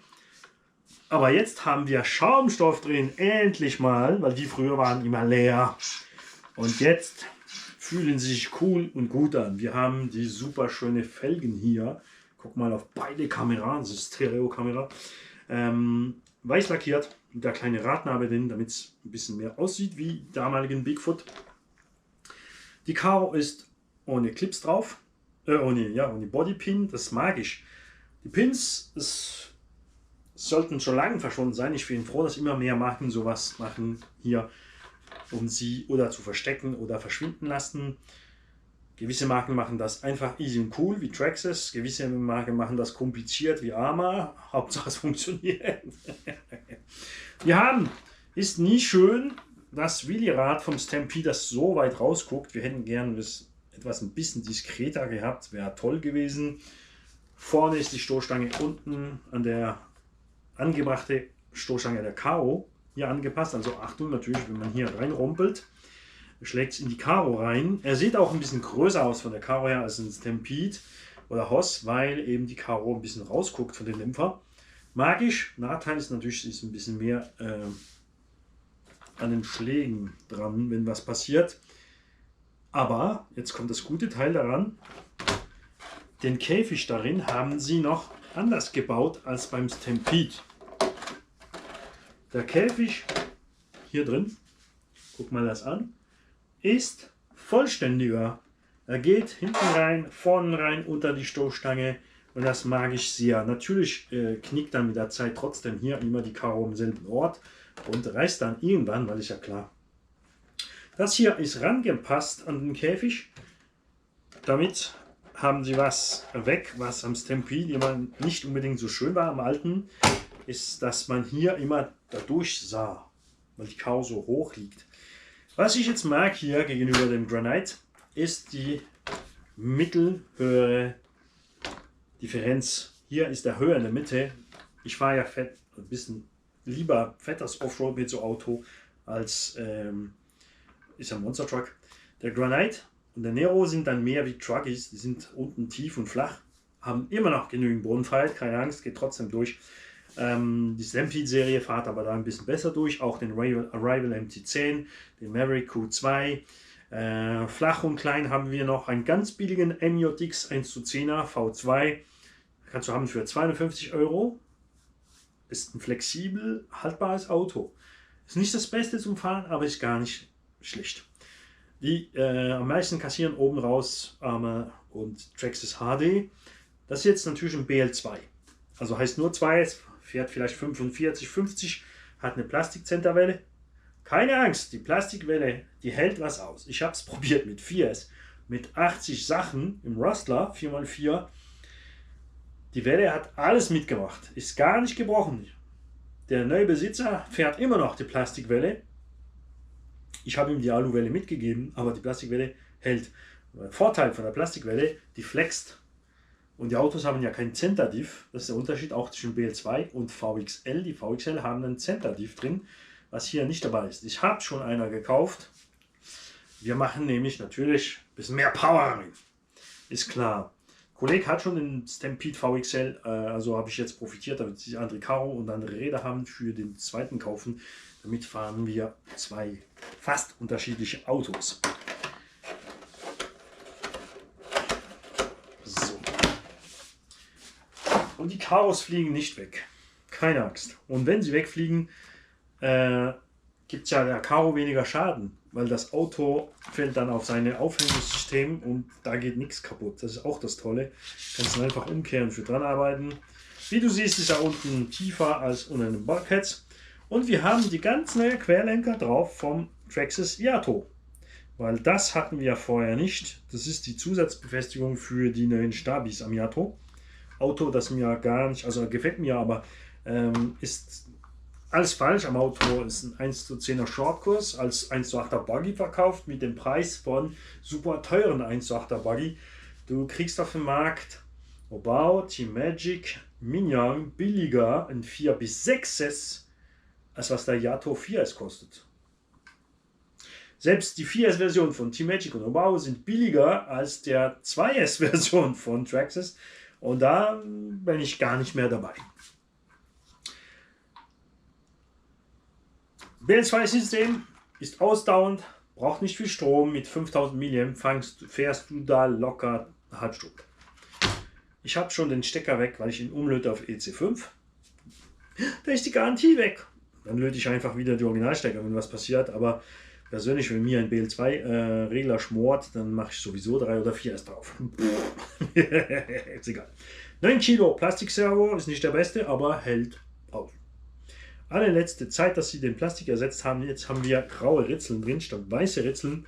Speaker 1: Aber jetzt haben wir Schaumstoff drin, endlich mal, weil die früher waren immer leer. Und jetzt fühlen sie sich cool und gut an. Wir haben die super schöne Felgen hier. Guck mal auf beide Kameras, das ist Stereo-Kamera. Weiß lackiert, mit der kleinen Radnabe drin, damit es ein bisschen mehr aussieht wie damaligen Bigfoot. Die Karo ist ohne Clips drauf, ohne Bodypin, das mag ich. Die Pins sollten schon lange verschwunden sein. Ich bin froh, dass immer mehr Marken sowas machen hier, um sie oder zu verstecken oder verschwinden lassen. Gewisse Marken machen das einfach easy und cool, wie Traxxas. Gewisse Marken machen das kompliziert, wie Arma. Hauptsache es funktioniert. Wir haben, ist nie schön, das Wheelie-Rad vom Stampede, das so weit rausguckt. Wir hätten gern das etwas ein bisschen diskreter gehabt, wäre toll gewesen. Vorne ist die Stoßstange unten an der angebrachte Stoßstange der Karo hier angepasst. Also Achtung, natürlich, wenn man hier reinrumpelt, schlägt es in die Karo rein. Er sieht auch ein bisschen größer aus von der Karo her als ein Stampede oder Hoss, weil eben die Karo ein bisschen rausguckt von den Dämpfer. Mag ich. Nachteil ist natürlich, ist ein bisschen mehr an den Schlägen dran, wenn was passiert. Aber jetzt kommt das gute Teil daran. Den Käfig darin haben sie noch anders gebaut als beim Stampede. Der Käfig hier drin, guck mal das an, ist vollständiger. Er geht hinten rein, vorne rein, unter die Stoßstange und das mag ich sehr. Natürlich knickt dann mit der Zeit trotzdem hier immer die Karo am selben Ort und reißt dann irgendwann, weil ist ja klar. Das hier ist rangepasst an den Käfig. Damit haben sie was weg, was am Stampede immer nicht unbedingt so schön war. Am alten ist, dass man hier immer dadurch sah, weil die Karo so hoch liegt. Was ich jetzt mag hier gegenüber dem Granite, ist die mittelhöhere Differenz. Hier ist der Höhe in der Mitte. Ich fahre ja ein bisschen lieber fettes Offroad mit so Auto als ist ein Monster Truck. Der Granite und der Nero sind dann mehr wie Truckies. Die sind unten tief und flach, haben immer noch genügend Bodenfreiheit, keine Angst, geht trotzdem durch. Die Stampede-Serie fährt aber da ein bisschen besser durch. Auch den Arrival MT10, den Maverick Q2. Flach und klein haben wir noch einen ganz billigen MJX 1:10er V2. Kannst du haben für 250 €. Ist ein flexibel haltbares Auto. Ist nicht das Beste zum Fahren, aber ist gar nicht schlecht. Die am meisten kassieren oben raus Arma und Traxxas HD. Das ist jetzt natürlich ein BL2. Also heißt nur 2, es fährt vielleicht 45, 50, hat eine Plastikzenterwelle. Keine Angst, die Plastikwelle, die hält was aus. Ich habe es probiert mit 4S, mit 80 Sachen im Rustler 4x4. Die Welle hat alles mitgemacht, ist gar nicht gebrochen. Der neue Besitzer fährt immer noch die Plastikwelle. Ich habe ihm die Aluwelle mitgegeben, aber die Plastikwelle hält. Der Vorteil von der Plastikwelle, die flext. Und die Autos haben ja kein Center-Diff. Das ist der Unterschied auch zwischen BL2 und VXL. Die VXL haben einen Center-Diff drin, was hier nicht dabei ist. Ich habe schon einer gekauft. Wir machen nämlich natürlich ein bisschen mehr Power rein. Ist klar. Ein Kollege hat schon den Stampede VXL, also habe ich jetzt profitiert, damit sie andere Karo und andere Räder haben für den zweiten kaufen. Damit fahren wir zwei fast unterschiedliche Autos. Und die Karos fliegen nicht weg. Keine Angst. Und wenn sie wegfliegen, gibt es ja der Karo weniger Schaden, weil das Auto fällt dann auf sein Aufhängungssystem und da geht nichts kaputt. Das ist auch das Tolle. Kannst du einfach umkehren für dran arbeiten. Wie du siehst, ist er unten tiefer als unter den Bulkheads. Und wir haben die ganz neue Querlenker drauf vom Traxxas Yato. Weil das hatten wir vorher nicht. Das ist die Zusatzbefestigung für die neuen Stabis am Yato. Auto, das mir gar nicht, also gefällt mir, aber ist alles falsch am Auto. Ist ein 1:10er Shortkurs als 1:8er Buggy verkauft mit dem Preis von super teuren 1:8er Buggy. Du kriegst auf dem Markt Obao, T-Magic, Minion billiger in 4 bis 6S, als was der Yato 4S kostet. Selbst die 4S-Version von T-Magic und Obao sind billiger als der 2S-Version von Traxxas und da bin ich gar nicht mehr dabei. BL2-System ist ausdauernd, braucht nicht viel Strom, mit 5000 mAh fährst du da locker eine halbe Stunde. Ich habe schon den Stecker weg, weil ich ihn umlöte auf EC5. Da ist die Garantie weg. Dann löte ich einfach wieder die Originalstecker, wenn was passiert. Aber persönlich, wenn mir ein BL2-Regler schmort, dann mache ich sowieso 3 oder 4 erst drauf. Ist egal. 9 Kilo Plastikservo ist nicht der beste, aber hält aus. Allerletzte Zeit, dass sie den Plastik ersetzt haben, jetzt haben wir graue Ritzeln drin statt weiße Ritzeln.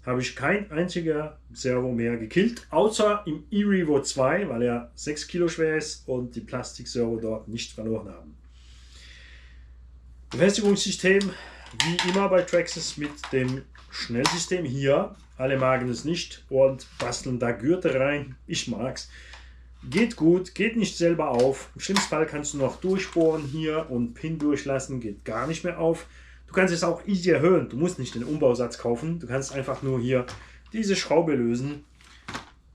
Speaker 1: Habe ich kein einziger Servo mehr gekillt, außer im E-Revo 2, weil er 6 Kilo schwer ist und die Plastikservo dort nicht verloren haben. Befestigungssystem, wie immer bei Traxxas mit dem Schnellsystem hier. Alle magen es nicht und basteln da Gürtel rein. Ich mag's. Geht gut, geht nicht selber auf. Im schlimmsten Fall kannst du noch durchbohren hier und Pin durchlassen, geht gar nicht mehr auf. Du kannst es auch easy erhöhen. Du musst nicht den Umbausatz kaufen. Du kannst einfach nur hier diese Schraube lösen,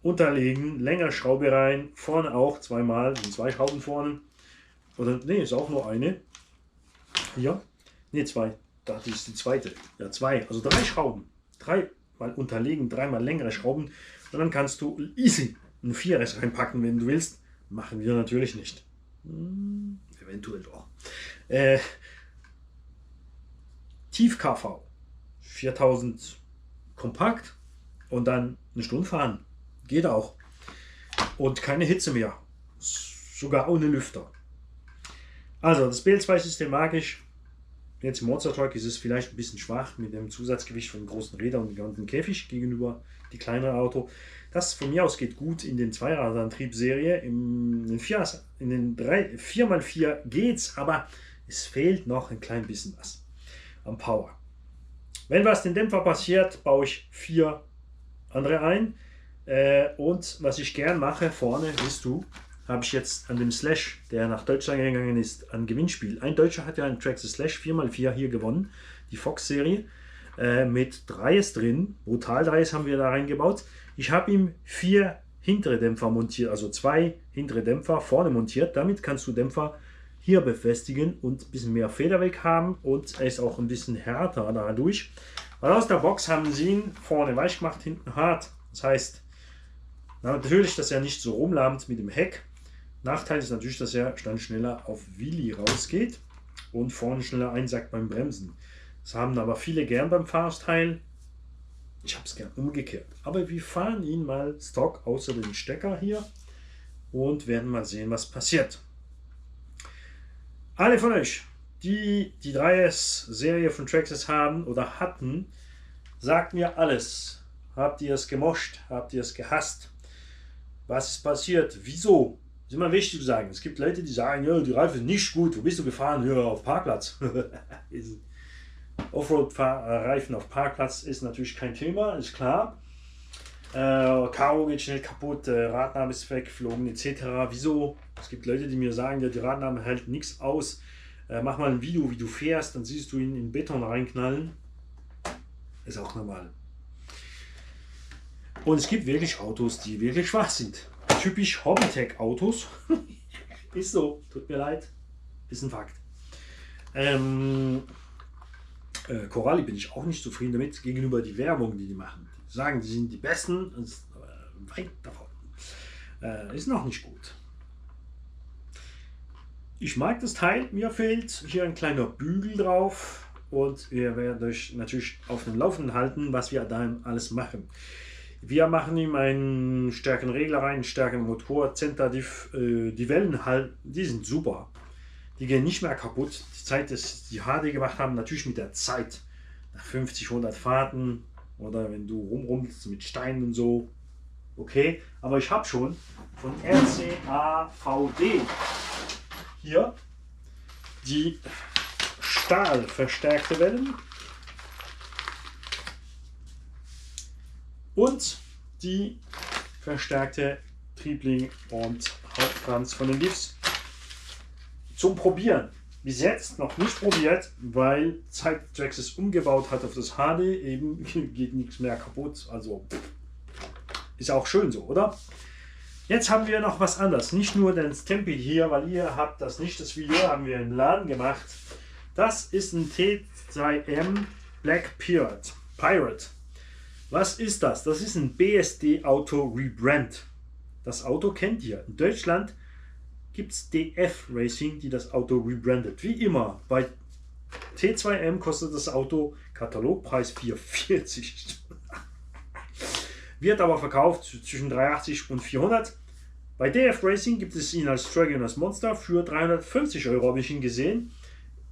Speaker 1: unterlegen, längere Schraube rein, vorne auch zweimal, sind 2 Schrauben vorne. Oder ne, ist auch nur eine. Hier, ne 2. Das ist die zweite. Ja 2, also 3 Schrauben. 3 mal unterlegen, 3 mal längere Schrauben. Und dann kannst du easy ein 4S reinpacken, wenn du willst. Machen wir natürlich nicht. Eventuell doch. Tief-KV 4000 kompakt und dann eine Stunde fahren. Geht auch. Und keine Hitze mehr. Sogar ohne Lüfter. Also das BL2-System mag ich. Jetzt im Monster Truck ist es vielleicht ein bisschen schwach mit dem Zusatzgewicht von den großen Rädern und dem Käfig gegenüber die kleinere Auto. Das von mir aus geht gut in den Zweiradantriebserie. In den 4x4 geht's, aber es fehlt noch ein klein bisschen was am Power. Wenn was den Dämpfer passiert, baue ich 4 andere ein. Und was ich gern mache, vorne, siehst du, habe ich jetzt an dem Slash, der nach Deutschland gegangen ist, ein Gewinnspiel. Ein Deutscher hat ja einen Traxxas Slash 4x4 hier gewonnen, die Fox-Serie, mit 3s drin. Brutal 3s haben wir da reingebaut. Ich habe ihm 4 hintere Dämpfer montiert, also 2 hintere Dämpfer vorne montiert. Damit kannst du Dämpfer hier befestigen und ein bisschen mehr Federweg haben und er ist auch ein bisschen härter dadurch. Weil aus der Box haben sie ihn vorne weich gemacht, hinten hart. Das heißt, natürlich, dass er nicht so rumlahmt mit dem Heck. Nachteil ist natürlich, dass er dann schneller auf Wheelie rausgeht und vorne schneller einsackt beim Bremsen. Das haben aber viele gern beim Fahrersteil. Ich habe es gern umgekehrt. Aber wir fahren ihn mal Stock außer den Stecker hier und werden mal sehen, was passiert. Alle von euch, die die 3S-Serie von Traxxas haben oder hatten, sagt mir alles. Habt ihr es gemoscht? Habt ihr es gehasst? Was ist passiert? Wieso? Das ist immer wichtig zu sagen. Es gibt Leute, die sagen, ja, die Reifen sind nicht gut. Wo bist du gefahren? Ja, auf Parkplatz. Offroad-Reifen auf Parkplatz ist natürlich kein Thema, ist klar. Karo geht schnell kaputt, Radnabe ist weggeflogen etc. Wieso? Es gibt Leute, die mir sagen, ja, die Radnabe hält nichts aus. Mach mal ein Video, wie du fährst, dann siehst du ihn in Beton reinknallen. Ist auch normal. Und es gibt wirklich Autos, die wirklich schwach sind. Typisch Hobbytech-Autos. Ist so, tut mir leid. Ist ein Fakt. Corrali bin ich auch nicht zufrieden damit gegenüber die Werbung, die machen. Die sagen, die sind die Besten, ist weit davon. Ist noch nicht gut. Ich mag das Teil, mir fehlt hier ein kleiner Bügel drauf und ihr werdet euch natürlich auf dem Laufenden halten, was wir da alles machen. Wir machen ihm einen stärkeren Regler rein, einen stärkeren Motor, Center-Diff, die Wellen halt, die sind super. Die gehen nicht mehr kaputt. Die Zeit, dass die HD gemacht haben, natürlich mit der Zeit. Nach 50, 100 Fahrten oder wenn du rumrummelst mit Steinen und so. Okay, aber ich habe schon von RCA-VD hier die stahlverstärkte Wellen und die verstärkte Triebling und Hauptkranz von den Diffs zum Probieren. Bis jetzt noch nicht probiert, weil seit Traxxas umgebaut hat auf das HD, eben geht nichts mehr kaputt. Also ist auch schön so, oder? Jetzt haben wir noch was anderes. Nicht nur den Stampede hier, weil ihr habt das nicht. Das Video haben wir im Laden gemacht. Das ist ein T2M Black Pirate. Was ist das? Das ist ein BSD Auto Rebrand. Das Auto kennt ihr. In Deutschland gibt es DF Racing, die das Auto rebrandet. Wie immer, bei T2M kostet das Auto Katalogpreis 440. Wird aber verkauft zwischen 380 und 400. Bei DF Racing gibt es ihn als Dragon, als Monster für 350 Euro, habe ich ihn gesehen.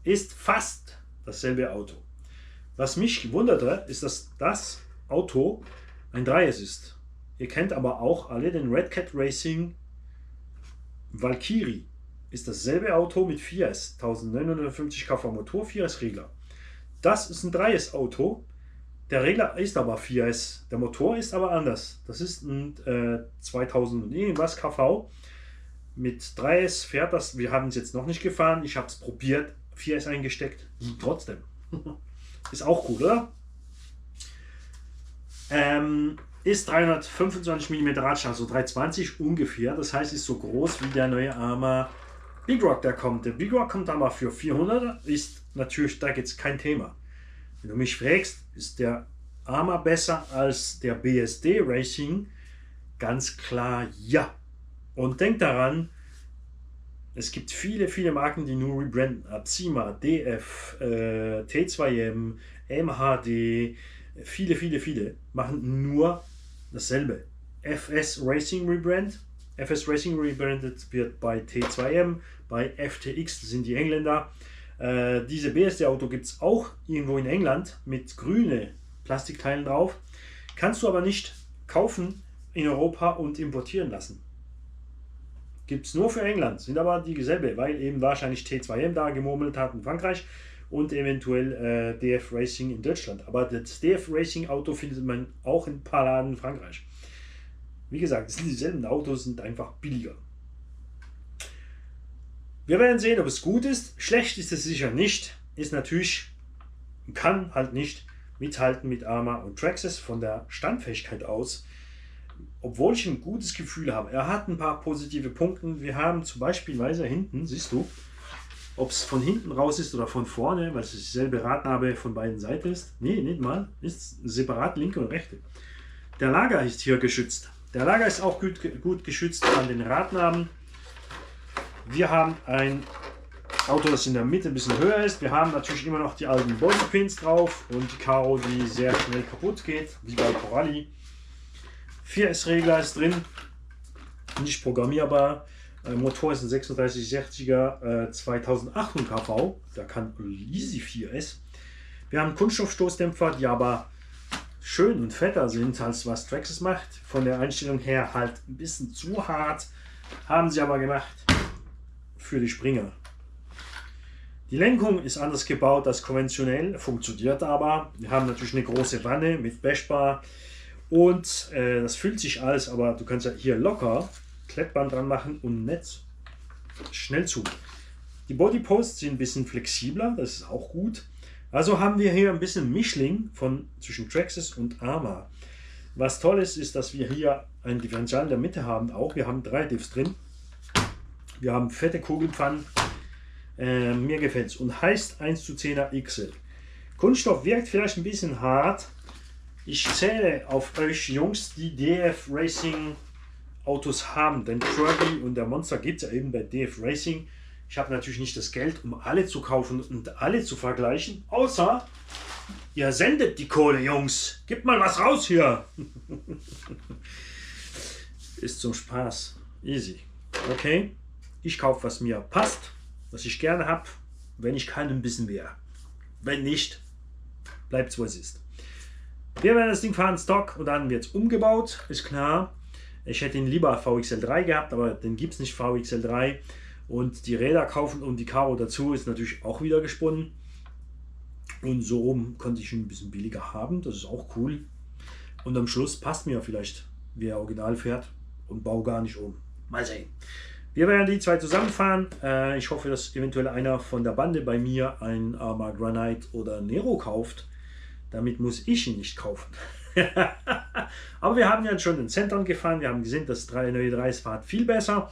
Speaker 1: Ist fast dasselbe Auto. Was mich wunderte, ist, dass das Auto ein 3S ist. Ihr kennt aber auch alle den Red Cat Racing Valkyrie. Ist dasselbe Auto mit 4S, 1950 kV Motor, 4S Regler. Das ist ein 3S Auto. Der Regler ist aber 4S, der Motor ist aber anders. Das ist ein 2000 und irgendwas kV. Mit 3S fährt das, wir haben es jetzt noch nicht gefahren, ich habe es probiert, 4S eingesteckt, trotzdem. Ist auch cool, oder? Ist 325 mm Radstand, also 320 ungefähr. Das heißt, ist so groß wie der neue Arma Big Rock, der kommt. Der Big Rock kommt aber für 400, ist natürlich da jetzt kein Thema. Wenn du mich fragst, ist der Arma besser als der BSD Racing? Ganz klar ja. Und denk daran, es gibt viele, viele Marken, die nur rebranden. Absima, DF, T2M, MHD, viele machen nur dasselbe. FS Racing Rebrand. FS Racing rebrandet wird bei T2M, bei FTX, das sind die Engländer. Diese BSD-Auto gibt es auch irgendwo in England mit grünen Plastikteilen drauf. Kannst du aber nicht kaufen in Europa und importieren lassen. Gibt es nur für England, sind aber dieselbe, weil eben wahrscheinlich T2M da gemurmelt hat in Frankreich und eventuell DF Racing in Deutschland. Aber das DF Racing Auto findet man auch in ein paar Laden in Frankreich. Wie gesagt, es sind dieselben Autos, sind einfach billiger. Wir werden sehen, ob es gut ist. Schlecht ist es sicher nicht. Ist natürlich, kann halt nicht mithalten mit Arma und Traxxas von der Standfähigkeit aus. Obwohl ich ein gutes Gefühl habe. Er hat ein paar positive Punkte. Wir haben zum Beispiel hinten, siehst du, ob es von hinten raus ist oder von vorne, weil es dieselbe Radnabe von beiden Seiten ist. Nee, nicht mal. Ist separat linke und rechte. Der Lager ist hier geschützt. Der Lager ist auch gut geschützt an den Radnaben. Wir haben ein Auto, das in der Mitte ein bisschen höher ist. Wir haben natürlich immer noch die alten Bodypins drauf und die Karo, die sehr schnell kaputt geht, wie bei Corrali. 4S-Regler ist drin, nicht programmierbar. Motor ist ein 3660er 2800 kV, da kann easy 4S. Wir haben Kunststoffstoßdämpfer, die aber schön und fetter sind, als was Traxxas macht. Von der Einstellung her halt ein bisschen zu hart, haben sie aber gemacht für die Springer. Die Lenkung ist anders gebaut als konventionell, funktioniert aber. Wir haben natürlich eine große Wanne mit Bashbar und das füllt sich alles, aber du kannst ja hier locker Klettband dran machen und Netz schnell zu. Die Bodyposts sind ein bisschen flexibler, das ist auch gut. Also haben wir hier ein bisschen Mischling zwischen Traxxas und Arma. Was toll ist, ist, dass wir hier ein Differential in der Mitte haben. Auch wir haben 3 Diffs drin. Wir haben fette Kugelpfannen. Mir gefällt es und heißt 1:10er XL. Kunststoff wirkt vielleicht ein bisschen hart. Ich zähle auf euch Jungs, die DF Racing Autos haben. Denn Kirby und der Monster gibt es ja eben bei DF Racing. Ich habe natürlich nicht das Geld, um alle zu kaufen und alle zu vergleichen, außer ihr sendet die Kohle, Jungs. Gebt mal was raus hier. Ist zum Spaß. Easy. Okay, ich kaufe, was mir passt, was ich gerne habe, wenn ich kann, ein bisschen mehr. Wenn nicht, bleibt es, wo es ist. Wir werden das Ding fahren, Stock, und dann wird es umgebaut, ist klar. Ich hätte ihn lieber VXL3 gehabt, aber den gibt es nicht VXL3. Und die Räder kaufen und die Karo dazu ist natürlich auch wieder gesponnen. Und so konnte ich ihn ein bisschen billiger haben, das ist auch cool. Und am Schluss passt mir vielleicht, wie er original fährt, und baue gar nicht um. Mal sehen. Wir werden die zwei zusammenfahren. Ich hoffe, dass eventuell einer von der Bande bei mir ein Arma Granite oder Nero kauft. Damit muss ich ihn nicht kaufen. Aber wir haben ja schon den Centron gefahren. Wir haben gesehen, das neue 3S fährt viel besser.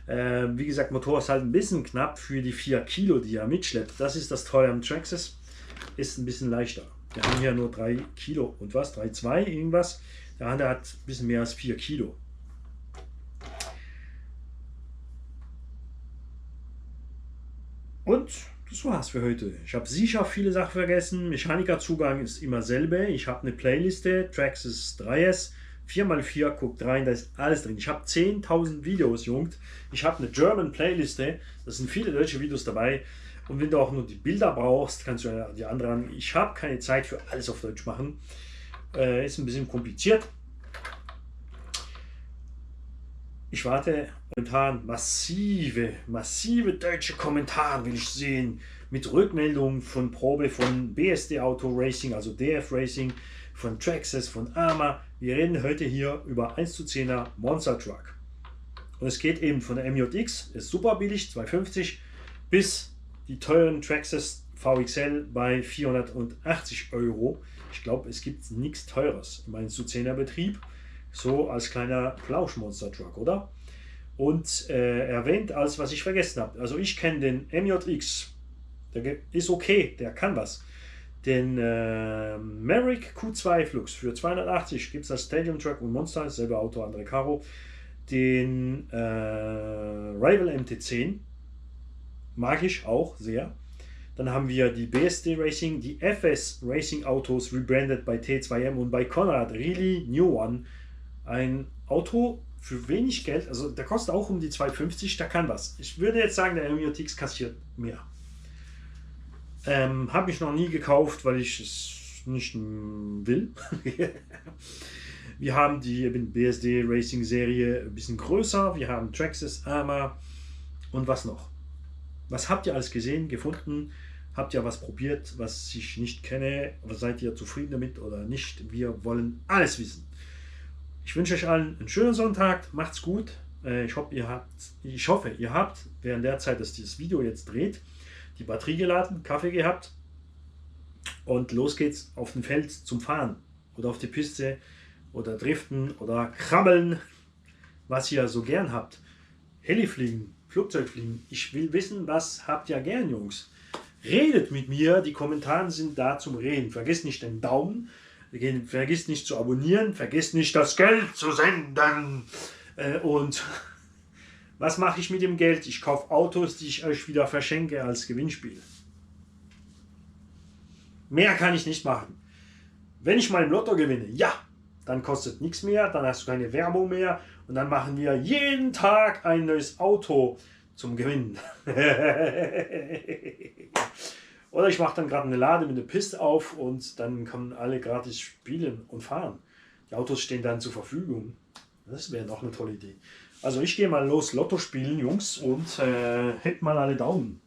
Speaker 1: Wie gesagt, Motor ist halt ein bisschen knapp für die 4 Kilo, die er mitschleppt. Das ist das Tolle am Traxxas. Ist ein bisschen leichter. Wir haben hier nur 3 Kilo und was? 3,2 irgendwas. Der andere hat ein bisschen mehr als 4 Kilo. Und das war's für heute. Ich habe sicher viele Sachen vergessen. Mechanikerzugang ist immer selbe. Ich habe eine Playliste, Traxxas 3S, 4x4, guckt rein, da ist alles drin. Ich habe 10.000 Videos, Jungs. Ich habe eine German Playliste, da sind viele deutsche Videos dabei. Und wenn du auch nur die Bilder brauchst, kannst du ja die anderen. Ich habe keine Zeit für alles auf Deutsch machen. Ist ein bisschen kompliziert. Ich warte momentan massive deutsche Kommentare will ich sehen, mit Rückmeldungen von Probe von BSD Auto Racing, also DF Racing, von Traxxas, von Arma. Wir reden heute hier über 1:10er Monster Truck. Und es geht eben von der MJX, ist super billig, 250, bis die teuren Traxxas VXL bei 480 €. Ich glaube, es gibt nichts Teures im 1:10er Betrieb. So als kleiner Plausch-Monster-Truck, oder? Und erwähnt als, was ich vergessen habe. Also ich kenne den MJX, der ist okay, der kann was. Den Maverick Q2 Flux für 280 gibt es als Stadium Truck und Monster, selbe Auto, andere Karo. Den Rival MT10 mag ich auch sehr. Dann haben wir die BSD Racing, die FS Racing Autos rebranded bei T2M und bei Konrad, really new one. Ein Auto für wenig Geld, also der kostet auch um die 250, der kann was. Ich würde jetzt sagen, der MJX kassiert mehr. Habe ich noch nie gekauft, weil ich es nicht will. Wir haben die BSD Racing Serie ein bisschen größer, wir haben Traxxas, Arma und was noch? Was habt ihr alles gesehen, gefunden? Habt ihr was probiert, was ich nicht kenne? Seid ihr zufrieden damit oder nicht? Wir wollen alles wissen. Ich wünsche euch allen einen schönen Sonntag, macht's gut. Ich hoffe, ihr habt während der Zeit, dass dieses Video jetzt dreht, die Batterie geladen, Kaffee gehabt und los geht's auf dem Feld zum Fahren oder auf die Piste oder driften oder krabbeln, was ihr so gern habt. Helifliegen, Flugzeugfliegen. Ich will wissen, was habt ihr gern, Jungs? Redet mit mir, die Kommentare sind da zum Reden. Vergesst nicht den Daumen. Vergesst nicht zu abonnieren, vergesst nicht das Geld zu senden. Und was mache ich mit dem Geld? Ich kaufe Autos, die ich euch wieder verschenke als Gewinnspiel. Mehr kann ich nicht machen. Wenn ich mal im Lotto gewinne, ja, dann kostet nichts mehr, dann hast du keine Werbung mehr und dann machen wir jeden Tag ein neues Auto zum Gewinnen. Oder ich mache dann gerade eine Lade mit einer Piste auf und dann können alle gratis spielen und fahren. Die Autos stehen dann zur Verfügung. Das wäre noch eine tolle Idee. Also ich gehe mal los Lotto spielen, Jungs, und hebt mal alle Daumen.